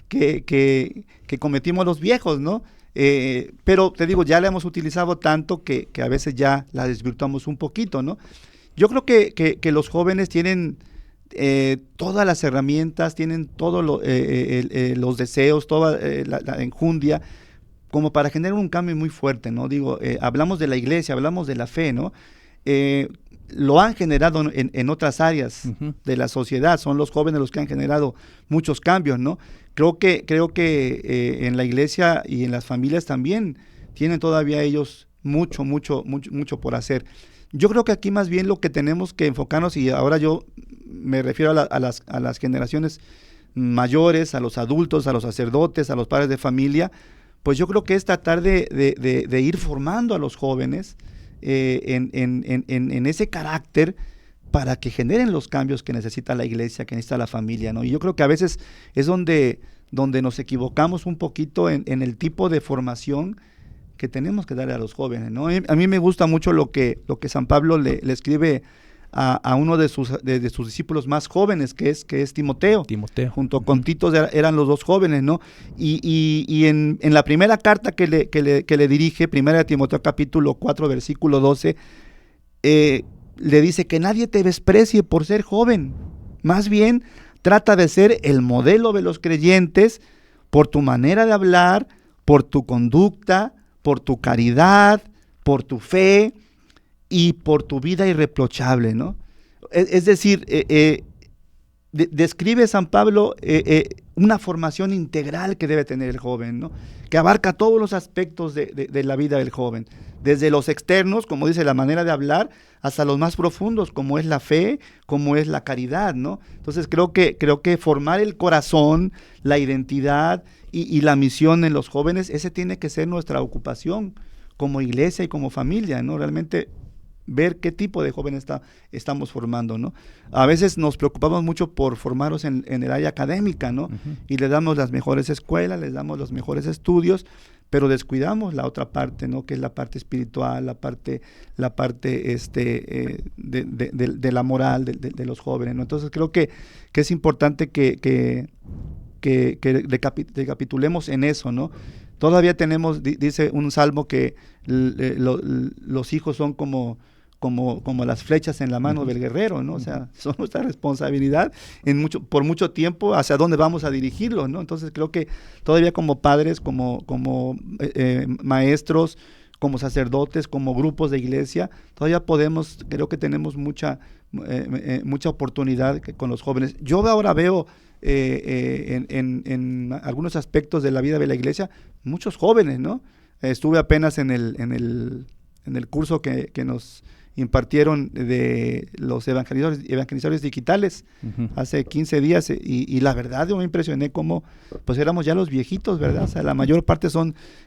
que cometimos los viejos, ¿no? Pero te digo, ya la hemos utilizado tanto que a veces ya la desvirtuamos un poquito, ¿no? Yo creo que los jóvenes tienen todas las herramientas, tienen todos los deseos, toda la enjundia, como para generar un cambio muy fuerte, ¿no? Digo, hablamos de la iglesia, hablamos de la fe, ¿no? Lo han generado en otras áreas de la sociedad. Son los jóvenes los que han generado muchos cambios, ¿no? Creo que en la iglesia y en las familias también tienen todavía ellos mucho por hacer. Yo creo que aquí más bien lo que tenemos que enfocarnos, y ahora yo me refiero a las generaciones mayores, a los adultos, a los sacerdotes, a los padres de familia, pues yo creo que es tratar de ir formando a los jóvenes en ese carácter para que generen los cambios que necesita la iglesia, que necesita la familia, ¿no? Y yo creo que a veces es donde nos equivocamos un poquito en el tipo de formación que tenemos que darle a los jóvenes, ¿no? A mí me gusta mucho lo que San Pablo le escribe a uno de sus discípulos más jóvenes, que es Timoteo. Junto con Tito eran los dos jóvenes, ¿no? Y en la primera carta que le dirige, primera de Timoteo capítulo 4, versículo 12, le dice que nadie te desprecie por ser joven. Más bien, trata de ser el modelo de los creyentes por tu manera de hablar, por tu conducta, por tu caridad, por tu fe y por tu vida irreprochable, ¿no? Es decir, describe San Pablo una formación integral que debe tener el joven, ¿no? Que abarca todos los aspectos de la vida del joven, desde los externos, como dice, la manera de hablar, hasta los más profundos, como es la fe, como es la caridad, ¿no? Entonces creo que formar el corazón, la identidad y la misión en los jóvenes, ese tiene que ser nuestra ocupación como iglesia y como familia, ¿no? Realmente ver qué tipo de jóvenes estamos formando, ¿no? A veces nos preocupamos mucho por formarlos en el área académica, ¿no? Y les damos las mejores escuelas, les damos los mejores estudios, pero descuidamos la otra parte, ¿no? Que es la parte espiritual, la parte de la moral de los jóvenes, ¿no? Entonces creo que es importante que recapitulemos en eso, ¿no? Todavía tenemos, dice un salmo, que los hijos son como las flechas en la mano del guerrero, ¿no? O sea, son nuestra responsabilidad por mucho tiempo hacia dónde vamos a dirigirlos, ¿no? Entonces creo que todavía como padres, como maestros, como sacerdotes, como grupos de iglesia, todavía creo que tenemos mucha oportunidad con los jóvenes. Yo ahora veo en algunos aspectos de la vida de la iglesia muchos jóvenes, ¿no? Estuve apenas en el curso que nos impartieron de los evangelizadores digitales hace 15 días y la verdad yo me impresioné cómo pues éramos ya los viejitos, ¿verdad? O sea, la mayor parte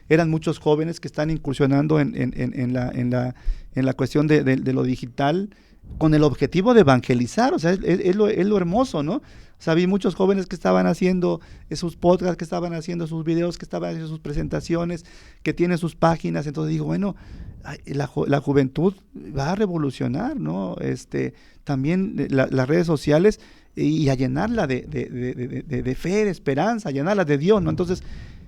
eran muchos jóvenes que están incursionando en la cuestión de lo digital con el objetivo de evangelizar, o sea, es lo hermoso, ¿no? O sea, vi muchos jóvenes que estaban haciendo sus podcasts, que estaban haciendo sus videos, que estaban haciendo sus presentaciones, que tienen sus páginas. Entonces digo, bueno, la juventud va a revolucionar, ¿no? También las redes sociales y a llenarla de fe, de esperanza, a llenarla de Dios, ¿no? Entonces,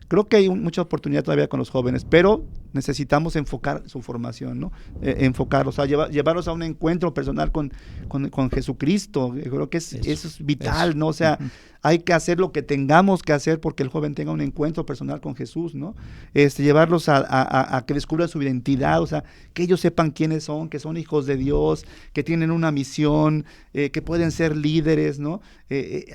creo que hay mucha oportunidad todavía con los jóvenes, pero necesitamos enfocar su formación, ¿no? Enfocarlos, o sea, llevarlos a un encuentro personal con Jesucristo. Yo creo que eso es vital, ¿no? O sea, hay que hacer lo que tengamos que hacer porque el joven tenga un encuentro personal con Jesús, ¿no? Llevarlos a que descubran su identidad, o sea, que ellos sepan quiénes son, que son hijos de Dios, que tienen una misión, que pueden ser líderes, ¿no? De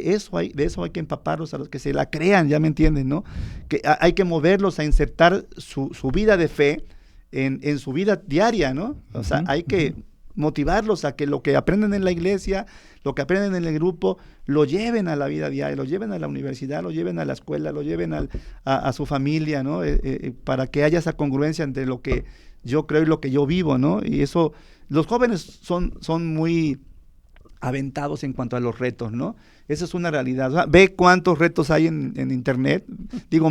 eso hay que empaparlos a los que se la crean, ya me entienden, ¿no? Que hay que moverlos a insertar su vida de fe en su vida diaria, ¿no? O sea, hay que motivarlos a que lo que aprenden en la iglesia, lo que aprenden en el grupo, lo lleven a la vida diaria, lo lleven a la universidad, lo lleven a la escuela, lo lleven a su familia, ¿no? Para que haya esa congruencia entre lo que yo creo y lo que yo vivo, ¿no? Y eso, los jóvenes son muy aventados en cuanto a los retos, ¿no? Esa es una realidad. O sea, ve cuántos retos hay en internet. Digo,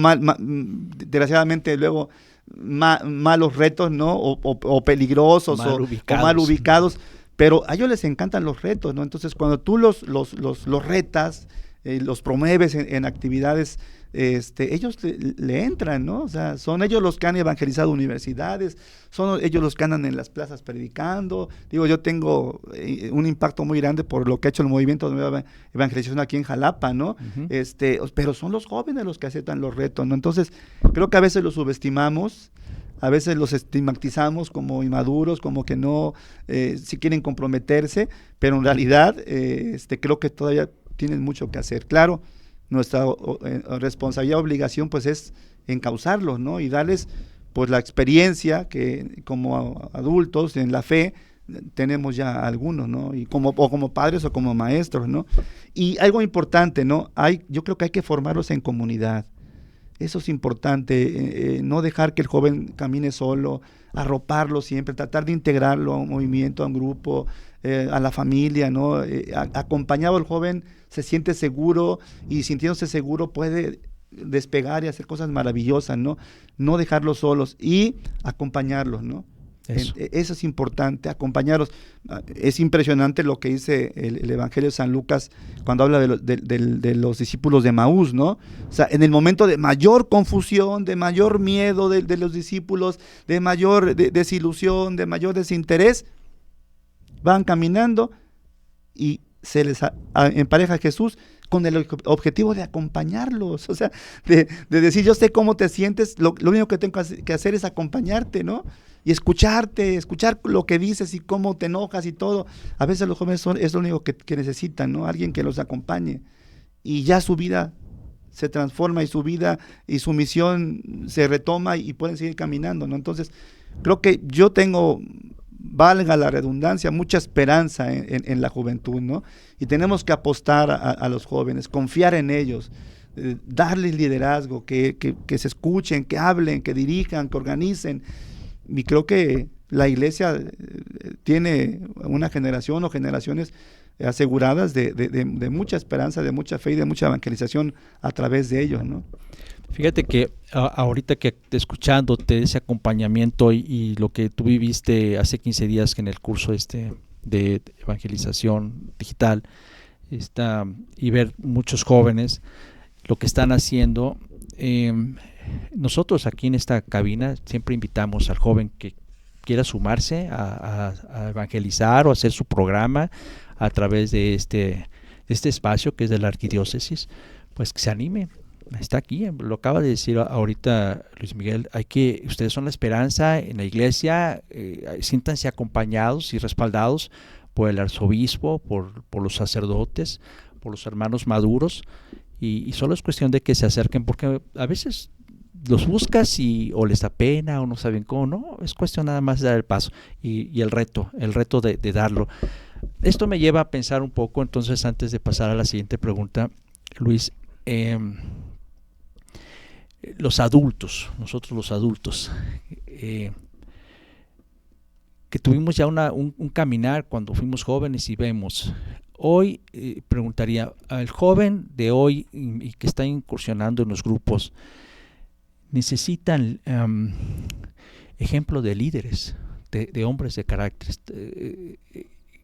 desgraciadamente luego malos retos, ¿no? O peligrosos o mal ubicados. Pero a ellos les encantan los retos, ¿no? Entonces, cuando tú los retas, los promueves en actividades, ellos le entran, ¿no? O sea, son ellos los que han evangelizado universidades, son ellos los que andan en las plazas predicando. Digo, yo tengo un impacto muy grande por lo que ha hecho el movimiento de nueva evangelización aquí en Jalapa, ¿no? Pero son los jóvenes los que aceptan los retos, ¿no? Entonces, creo que a veces los subestimamos, a veces los estigmatizamos como inmaduros, como que no, si quieren comprometerse, pero en realidad creo que todavía tienen mucho que hacer. Claro, nuestra responsabilidad, obligación, pues es encauzarlos, ¿no? Y darles, pues, la experiencia que como adultos en la fe tenemos ya algunos, ¿no? Y como padres o como maestros, ¿no? Y algo importante, ¿no? Yo creo que hay que formarlos en comunidad. Eso es importante, no dejar que el joven camine solo, arroparlo siempre, tratar de integrarlo a un movimiento, a un grupo, a la familia, ¿no? Acompañado el joven se siente seguro y sintiéndose seguro puede despegar y hacer cosas maravillosas, ¿no? No dejarlos solos y acompañarlos, ¿no? Eso es importante, acompañarlos. Es impresionante lo que dice el Evangelio de San Lucas cuando habla de los discípulos de Emaús, ¿no? O sea, en el momento de mayor confusión, de mayor miedo de los discípulos, de mayor desilusión, de mayor desinterés, van caminando y se les empareja Jesús con el objetivo de acompañarlos, o sea, de decir, yo sé cómo te sientes, lo único que tengo que hacer es acompañarte, ¿no? Y escuchar lo que dices y cómo te enojas y todo. A veces los jóvenes es lo único que necesitan, ¿no? Alguien que los acompañe. Y ya su vida se transforma y su vida y su misión se retoma y pueden seguir caminando, ¿no? Entonces, creo que yo tengo, valga la redundancia, mucha esperanza en la juventud, ¿no? Y tenemos que apostar a los jóvenes, confiar en ellos, darles liderazgo, que se escuchen, que hablen, que dirijan, que organicen. Y creo que la iglesia tiene una generación o generaciones aseguradas de mucha esperanza, de mucha fe y de mucha evangelización a través de ellos, ¿no? Fíjate que ahorita que escuchándote ese acompañamiento y lo que tú viviste hace 15 días que en el curso de evangelización digital y ver muchos jóvenes lo que están haciendo, nosotros aquí en esta cabina siempre invitamos al joven que quiera sumarse a evangelizar o hacer su programa a través de este espacio que es de la arquidiócesis, pues que se anime. Está aquí, lo acaba de decir ahorita Luis Miguel, ustedes son la esperanza en la iglesia, siéntanse acompañados y respaldados por el arzobispo, por los sacerdotes, por los hermanos maduros, y solo es cuestión de que se acerquen, porque a veces los buscas o les da pena o no saben cómo, no, es cuestión nada más de dar el paso y el reto de darlo. Esto me lleva a pensar un poco, entonces, antes de pasar a la siguiente pregunta, Luis, nosotros los adultos, que tuvimos ya un caminar cuando fuimos jóvenes y vemos, hoy preguntaría, al joven de hoy y que está incursionando en los grupos, necesitan ejemplo de líderes, de hombres de carácter.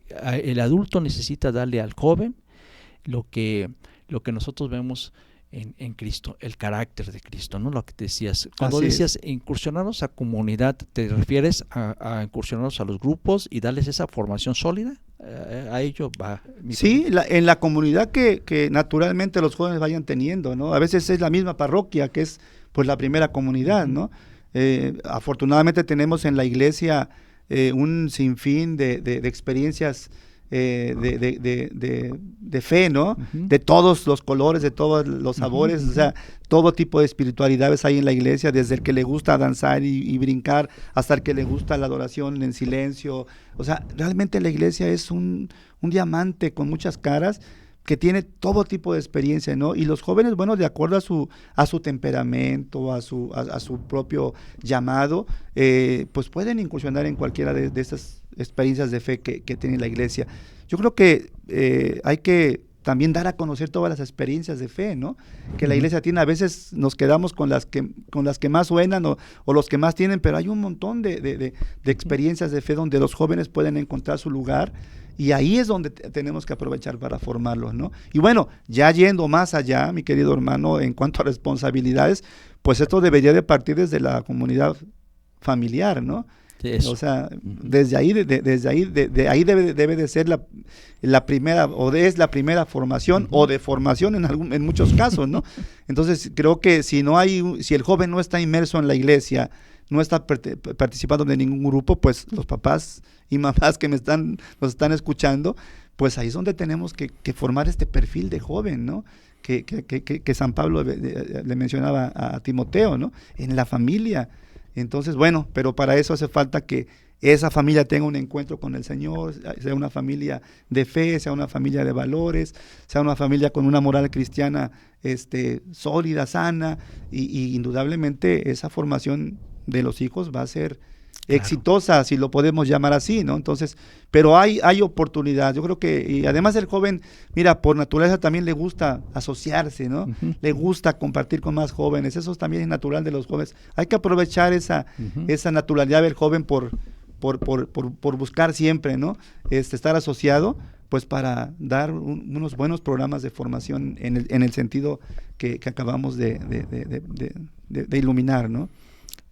El adulto necesita darle al joven lo que nosotros vemos en Cristo, el carácter de Cristo, ¿no? Lo que decías. Cuando decías incursionarnos a comunidad, ¿te refieres a incursionarnos a los grupos y darles esa formación sólida? A ello va. Sí, en la comunidad que naturalmente los jóvenes vayan teniendo, ¿no? A veces es la misma parroquia que es pues la primera comunidad, ¿no? Afortunadamente tenemos en la iglesia un sinfín de experiencias de fe, ¿no? De todos los colores, de todos los sabores, o sea, todo tipo de espiritualidades hay en la iglesia, desde el que le gusta danzar y brincar, hasta el que le gusta la adoración en silencio. O sea, realmente la iglesia es un diamante con muchas caras, que tiene todo tipo de experiencia, ¿no? Y los jóvenes, bueno, de acuerdo a su temperamento, a su propio llamado, pues pueden incursionar en cualquiera de esas experiencias de fe que tiene la iglesia. Yo creo que hay que también dar a conocer todas las experiencias de fe, ¿no? Que la iglesia tiene. A veces nos quedamos con las que más suenan o los que más tienen, pero hay un montón de experiencias de fe donde los jóvenes pueden encontrar su lugar. Y ahí es donde tenemos que aprovechar para formarlos, ¿no? Y bueno, ya yendo más allá, mi querido hermano, en cuanto a responsabilidades, pues esto debería de partir desde la comunidad familiar, ¿no? Eso. O sea, desde ahí debe de ser la primera, o es la primera formación, o de formación en muchos casos, ¿no? Entonces, creo que si el joven no está inmerso en la iglesia, no está participando de ningún grupo, pues los papás y mamás que nos están escuchando, pues ahí es donde tenemos que formar este perfil de joven, ¿no? Que San Pablo le mencionaba a Timoteo, ¿no? En la familia. Entonces, bueno, pero para eso hace falta que esa familia tenga un encuentro con el Señor, sea una familia de fe, sea una familia de valores, sea una familia con una moral cristiana sólida, sana, y indudablemente esa formación de los hijos va a ser exitosa, si lo podemos llamar así, ¿no? Entonces, pero hay oportunidad. Yo creo que, y además el joven, mira, por naturaleza también le gusta asociarse, ¿no? Le gusta compartir con más jóvenes. Eso también es natural de los jóvenes. Hay que aprovechar esa naturalidad del joven por buscar siempre, ¿no? Estar asociado, pues para dar unos buenos programas de formación en el sentido que acabamos de iluminar, ¿no?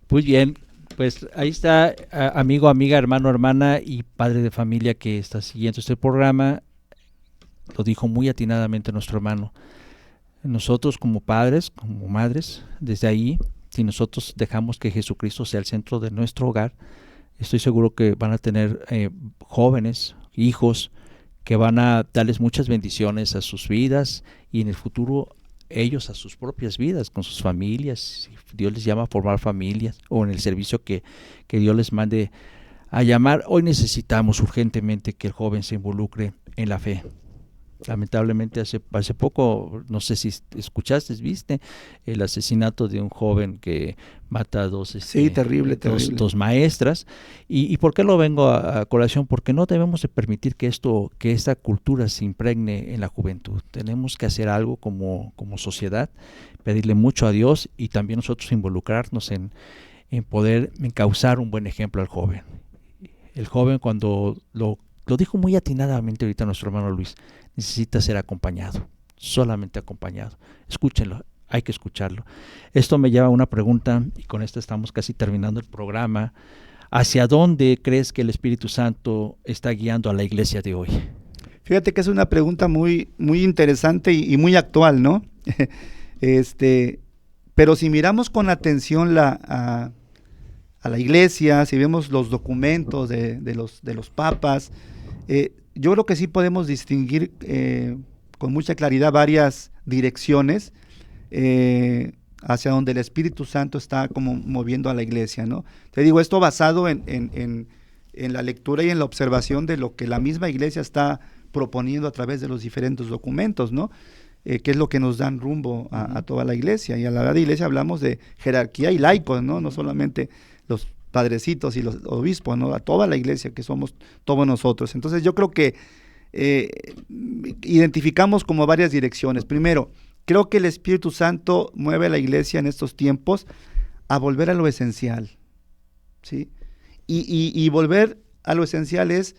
Muy bien, pues ahí está, amigo, amiga, hermano, hermana y padre de familia que está siguiendo este programa. Lo dijo muy atinadamente nuestro hermano. Nosotros como padres, como madres, desde ahí, si nosotros dejamos que Jesucristo sea el centro de nuestro hogar, estoy seguro que van a tener jóvenes, hijos, que van a darles muchas bendiciones a sus vidas y en el futuro ellos a sus propias vidas, con sus familias. Dios les llama a formar familias o en el servicio que Dios les mande a llamar. Hoy necesitamos urgentemente que el joven se involucre en la fe. Lamentablemente hace poco, no sé si escuchaste, viste el asesinato de un joven que mata a dos maestras. ¿Y por qué lo vengo a colación? Porque no debemos de permitir que esta cultura se impregne en la juventud. Tenemos que hacer algo como sociedad, pedirle mucho a Dios y también nosotros involucrarnos en poder encauzar un buen ejemplo al joven. El joven, cuando lo dijo muy atinadamente ahorita nuestro hermano Luis, necesita ser acompañado, solamente acompañado. Escúchenlo, hay que escucharlo. Esto me lleva a una pregunta, y con esto estamos casi terminando el programa. ¿Hacia dónde crees que el Espíritu Santo está guiando a la iglesia de hoy? Fíjate que es una pregunta muy, muy interesante y muy actual, ¿no? Pero si miramos con atención a la iglesia, si vemos los documentos de los papas, yo creo que sí podemos distinguir con mucha claridad varias direcciones. hacia donde el Espíritu Santo está como moviendo a la iglesia, ¿no? Te digo, esto basado en la lectura y en la observación de lo que la misma iglesia está proponiendo a través de los diferentes documentos, ¿no? Que es lo que nos dan rumbo a toda la iglesia. Y a la verdad de iglesia hablamos de jerarquía y laicos, ¿no? No solamente los padrecitos y los obispos, ¿no? A toda la iglesia, que somos todos nosotros. Entonces yo creo que identificamos como varias direcciones. Primero, creo que el Espíritu Santo mueve a la iglesia en estos tiempos a volver a lo esencial, ¿sí? Y volver a lo esencial es,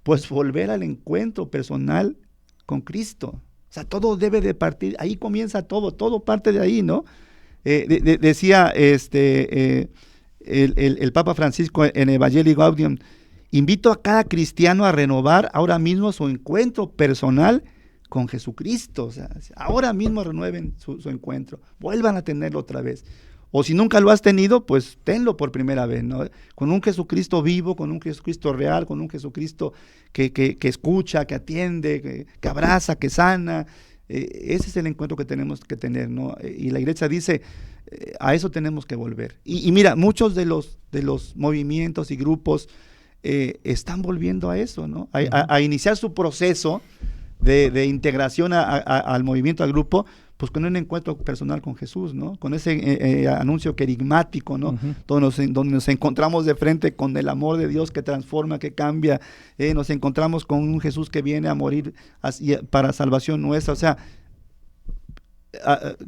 pues, volver al encuentro personal con Cristo. O sea, todo debe de partir, ahí comienza todo parte de ahí, ¿no? Decía el Papa Francisco en Evangelii Gaudium: invito a cada cristiano a renovar ahora mismo su encuentro personal con Jesucristo. O sea, ahora mismo renueven su encuentro, vuelvan a tenerlo otra vez. O si nunca lo has tenido, pues tenlo por primera vez, ¿no? Con un Jesucristo vivo, con un Jesucristo real, con un Jesucristo que escucha, que atiende, que abraza, que sana. Ese es el encuentro que tenemos que tener, ¿no? Y la iglesia dice, a eso tenemos que volver. Y mira, muchos de los movimientos y grupos están volviendo a eso, ¿no? A iniciar su proceso de integración al movimiento, al grupo, pues con un encuentro personal con Jesús, ¿no? Con ese anuncio querigmático, ¿no? Donde nos encontramos de frente con el amor de Dios que transforma, que cambia, nos encontramos con un Jesús que viene a morir para salvación nuestra. O sea,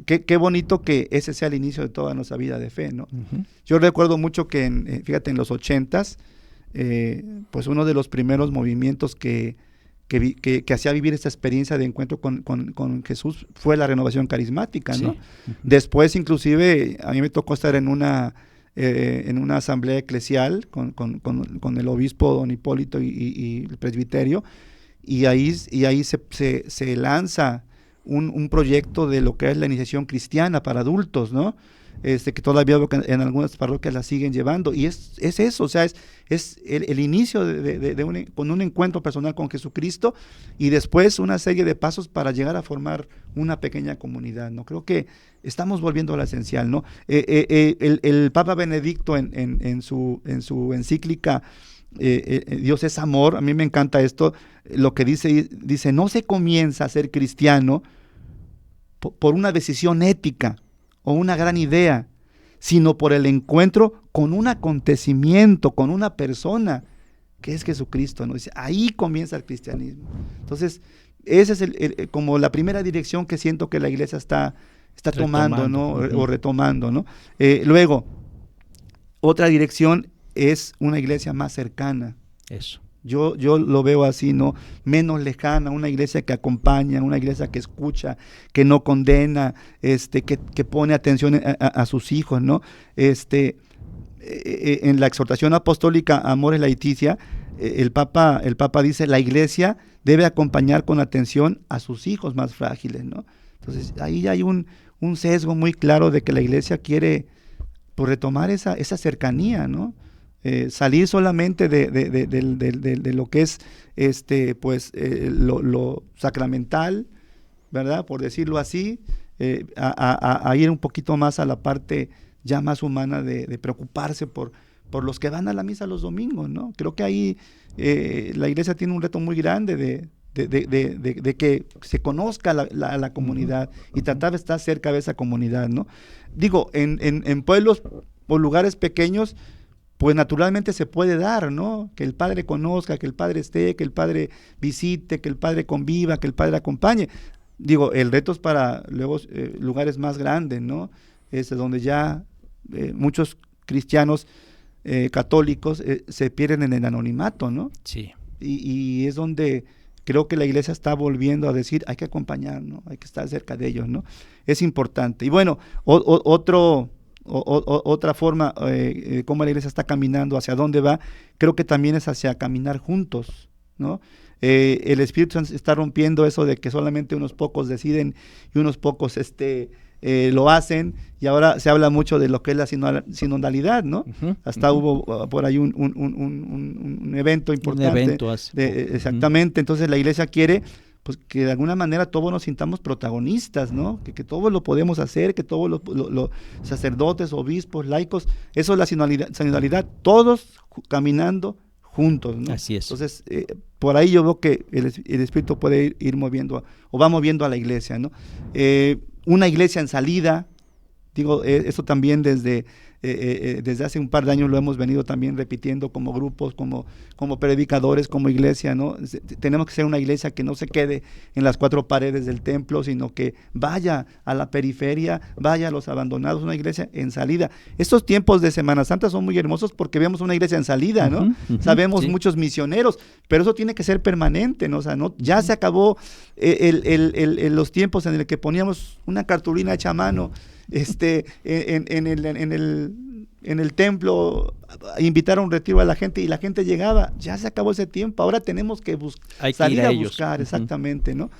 qué bonito que ese sea el inicio de toda nuestra vida de fe, ¿no? Yo recuerdo mucho que, fíjate, en los 80s, pues uno de los primeros movimientos que hacía vivir esta experiencia de encuentro con Jesús fue la renovación carismática, ¿no? Sí. Después, inclusive, a mí me tocó estar en una asamblea eclesial con el obispo don Hipólito y el presbiterio, y ahí se lanza un proyecto de lo que es la iniciación cristiana para adultos, ¿no? Que todavía en algunas parroquias la siguen llevando, y es eso, o sea, es el inicio con un encuentro personal con Jesucristo, y después una serie de pasos para llegar a formar una pequeña comunidad, ¿no? Creo que estamos volviendo a lo esencial, ¿no? El Papa Benedicto en su encíclica Dios es amor, a mí me encanta esto, lo que dice, no se comienza a ser cristiano por una decisión ética o una gran idea, sino por el encuentro con un acontecimiento, con una persona, que es Jesucristo, ¿no? Dice, ahí comienza el cristianismo. Entonces, esa es como la primera dirección que siento que la iglesia está tomando, ¿no? O retomando, ¿no? Luego, otra dirección es una iglesia más cercana. Eso. Yo lo veo así, ¿no? Menos lejana, una iglesia que acompaña, una iglesia que escucha, que no condena, que pone atención a sus hijos, ¿no? En la exhortación apostólica Amor y Laetitia, el Papa dice, la iglesia debe acompañar con atención a sus hijos más frágiles, ¿no? Entonces, ahí hay un sesgo muy claro de que la iglesia quiere, pues, retomar esa cercanía, ¿no? Salir solamente de lo que es lo sacramental, ¿verdad? Por decirlo así, a ir un poquito más a la parte ya más humana de preocuparse por los que van a la misa los domingos, ¿no? Creo que ahí la iglesia tiene un reto muy grande de que se conozca la comunidad y tratar de estar cerca de esa comunidad, ¿no? Digo, en pueblos o lugares pequeños, pues naturalmente se puede dar, ¿no? Que el padre conozca, que el padre esté, que el padre visite, que el padre conviva, que el padre acompañe. Digo, el reto es para luego lugares más grandes, ¿no? Donde ya muchos cristianos católicos se pierden en el anonimato, ¿no? Sí. Y es donde creo que la iglesia está volviendo a decir, hay que acompañar, ¿no? Hay que estar cerca de ellos, ¿no? Es importante. Y bueno, otra forma, cómo la iglesia está caminando, hacia dónde va, creo que también es hacia caminar juntos, ¿no? El Espíritu Santo está rompiendo eso de que solamente unos pocos deciden y unos pocos lo hacen, y ahora se habla mucho de lo que es la sinodalidad, ¿no? Hasta hubo por ahí un evento importante. Un evento exactamente, entonces la iglesia quiere pues que de alguna manera todos nos sintamos protagonistas, ¿no? Que todos lo podemos hacer, que todos los sacerdotes, obispos, laicos, eso es la sinodalidad, todos caminando juntos, ¿no? Así es. Entonces, por ahí yo veo que el Espíritu puede ir moviendo, o va moviendo a la iglesia, ¿no? Una iglesia en salida, digo, eso también desde hace un par de años lo hemos venido también repitiendo como grupos, como predicadores, como iglesia, ¿no? Tenemos que ser una iglesia que no se quede en las 4 paredes del templo, sino que vaya a la periferia, vaya a los abandonados, una iglesia en salida. Estos tiempos de Semana Santa son muy hermosos porque vemos una iglesia en salida, ¿no? Sabemos muchos misioneros, pero eso tiene que ser permanente, ¿no? O sea, ¿no? Ya se acabó los tiempos en el que poníamos una cartulina hecha a mano, en el templo, invitar a un retiro a la gente y la gente llegaba. Ya se acabó ese tiempo, ahora tenemos que salir a buscar, exactamente, ¿no?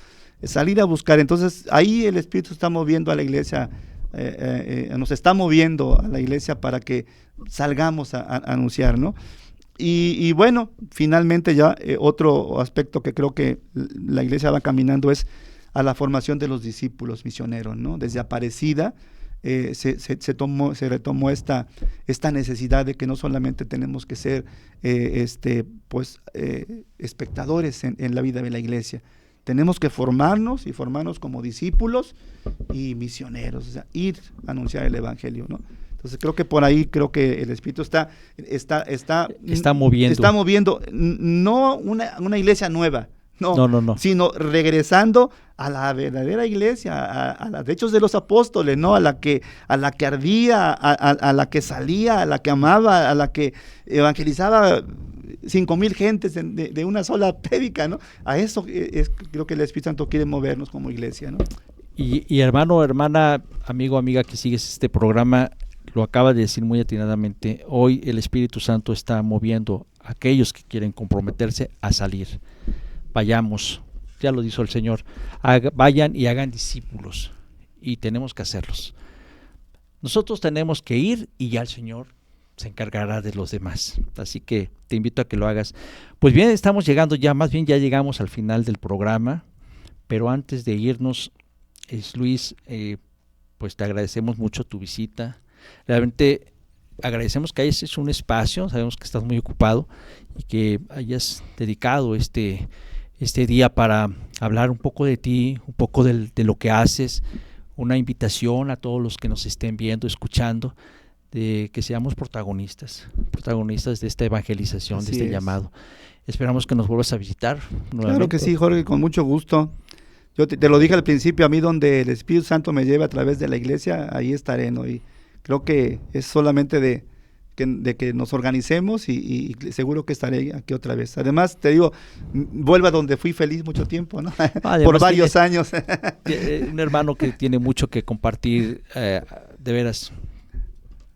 Salir a buscar. Entonces ahí el Espíritu está moviendo a la iglesia, nos está moviendo a la iglesia para que salgamos a anunciar, ¿no? Y bueno, finalmente ya otro aspecto que creo que la iglesia va caminando es a la formación de los discípulos misioneros, ¿no? Desde Aparecida se retomó esta necesidad de que no solamente tenemos que ser espectadores en la vida de la iglesia, tenemos que formarnos como discípulos y misioneros, o sea, ir a anunciar el evangelio, ¿no? Entonces creo que por ahí, creo que el Espíritu está moviendo, no una iglesia nueva, no, sino regresando a la verdadera iglesia, a los hechos de los apóstoles, ¿no? A la que ardía, a la que salía, a la que amaba, a la que evangelizaba 5,000 gentes de una sola prédica, ¿no? A eso creo que el Espíritu Santo quiere movernos como iglesia, ¿no? Y hermano, hermana, amigo, amiga que sigues este programa, lo acaba de decir muy atinadamente. Hoy el Espíritu Santo está moviendo a aquellos que quieren comprometerse a salir. Vayamos, ya lo dijo el Señor, vayan y hagan discípulos, y tenemos que hacerlos. Nosotros tenemos que ir y ya el Señor se encargará de los demás. Así que te invito a que lo hagas. Pues bien, estamos llegando ya, más bien ya llegamos al final del programa, pero antes de irnos, Luis, pues te agradecemos mucho tu visita. Realmente agradecemos que hayas hecho un espacio, sabemos que estás muy ocupado y que hayas dedicado este día para hablar un poco de ti, un poco de lo que haces, una invitación a todos los que nos estén viendo, escuchando, de que seamos protagonistas de esta evangelización, de este llamado. Esperamos que nos vuelvas a visitar nuevamente. Claro que sí, Jorge, con mucho gusto. Yo te lo dije al principio, a mí donde el Espíritu Santo me lleve a través de la iglesia, ahí estaré, ¿no? Y creo que es solamente de que nos organicemos y seguro que estaré aquí otra vez. Además, te digo, vuelvo a donde fui feliz mucho tiempo, ¿no? Por varios años. Un hermano que tiene mucho que compartir, de veras,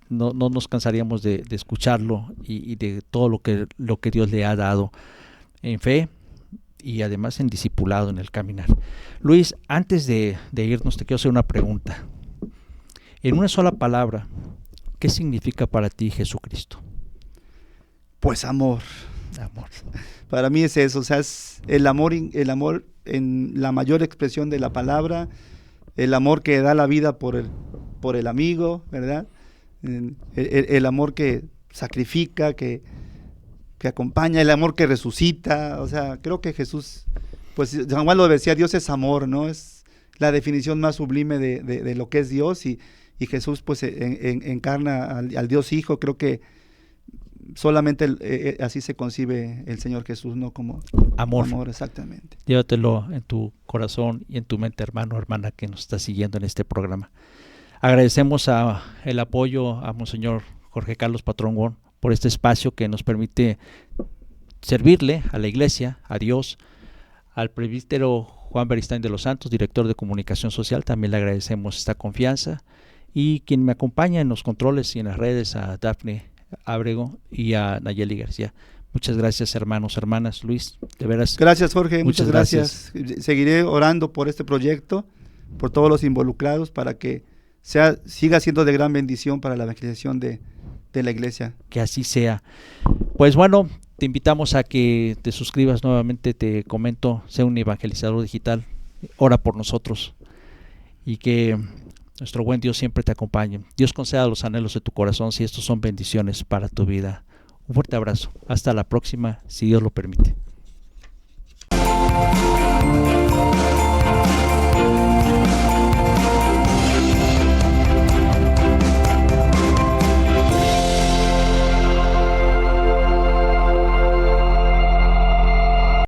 no nos cansaríamos de escucharlo y de todo lo que Dios le ha dado en fe y además en discipulado, en el caminar. Luis, antes de irnos, te quiero hacer una pregunta. En una sola palabra, ¿qué significa para ti Jesucristo? Pues amor. Para mí es eso, o sea, es el amor en la mayor expresión de la palabra, el amor que da la vida por el amigo, ¿verdad? El amor que sacrifica, que acompaña, el amor que resucita. O sea, creo que Jesús, pues San Juan lo decía, Dios es amor, ¿no? Es la definición más sublime de lo que es Dios, y Jesús pues encarna al Dios Hijo. Creo que solamente así se concibe el Señor Jesús, ¿no? Como amor, exactamente. Llévatelo en tu corazón y en tu mente, hermano, hermana, que nos está siguiendo en este programa. Agradecemos el apoyo a Monseñor Jorge Carlos Patrón Wong por este espacio que nos permite servirle a la iglesia, a Dios, al presbítero Juan Beristain de los Santos, director de comunicación social. También le agradecemos esta confianza, y quien me acompaña en los controles y en las redes, a Dafne Ábrego y a Nayeli García. Muchas gracias, hermanos, hermanas. Luis, de veras. Gracias, Jorge, muchas gracias. Seguiré orando por este proyecto, por todos los involucrados, para que siga siendo de gran bendición para la evangelización de la iglesia. Que así sea. Pues bueno, te invitamos a que te suscribas nuevamente, te comento, sea un evangelizador digital, ora por nosotros y que nuestro buen Dios siempre te acompañe. Dios conceda los anhelos de tu corazón si estos son bendiciones para tu vida. Un fuerte abrazo, hasta la próxima, si Dios lo permite.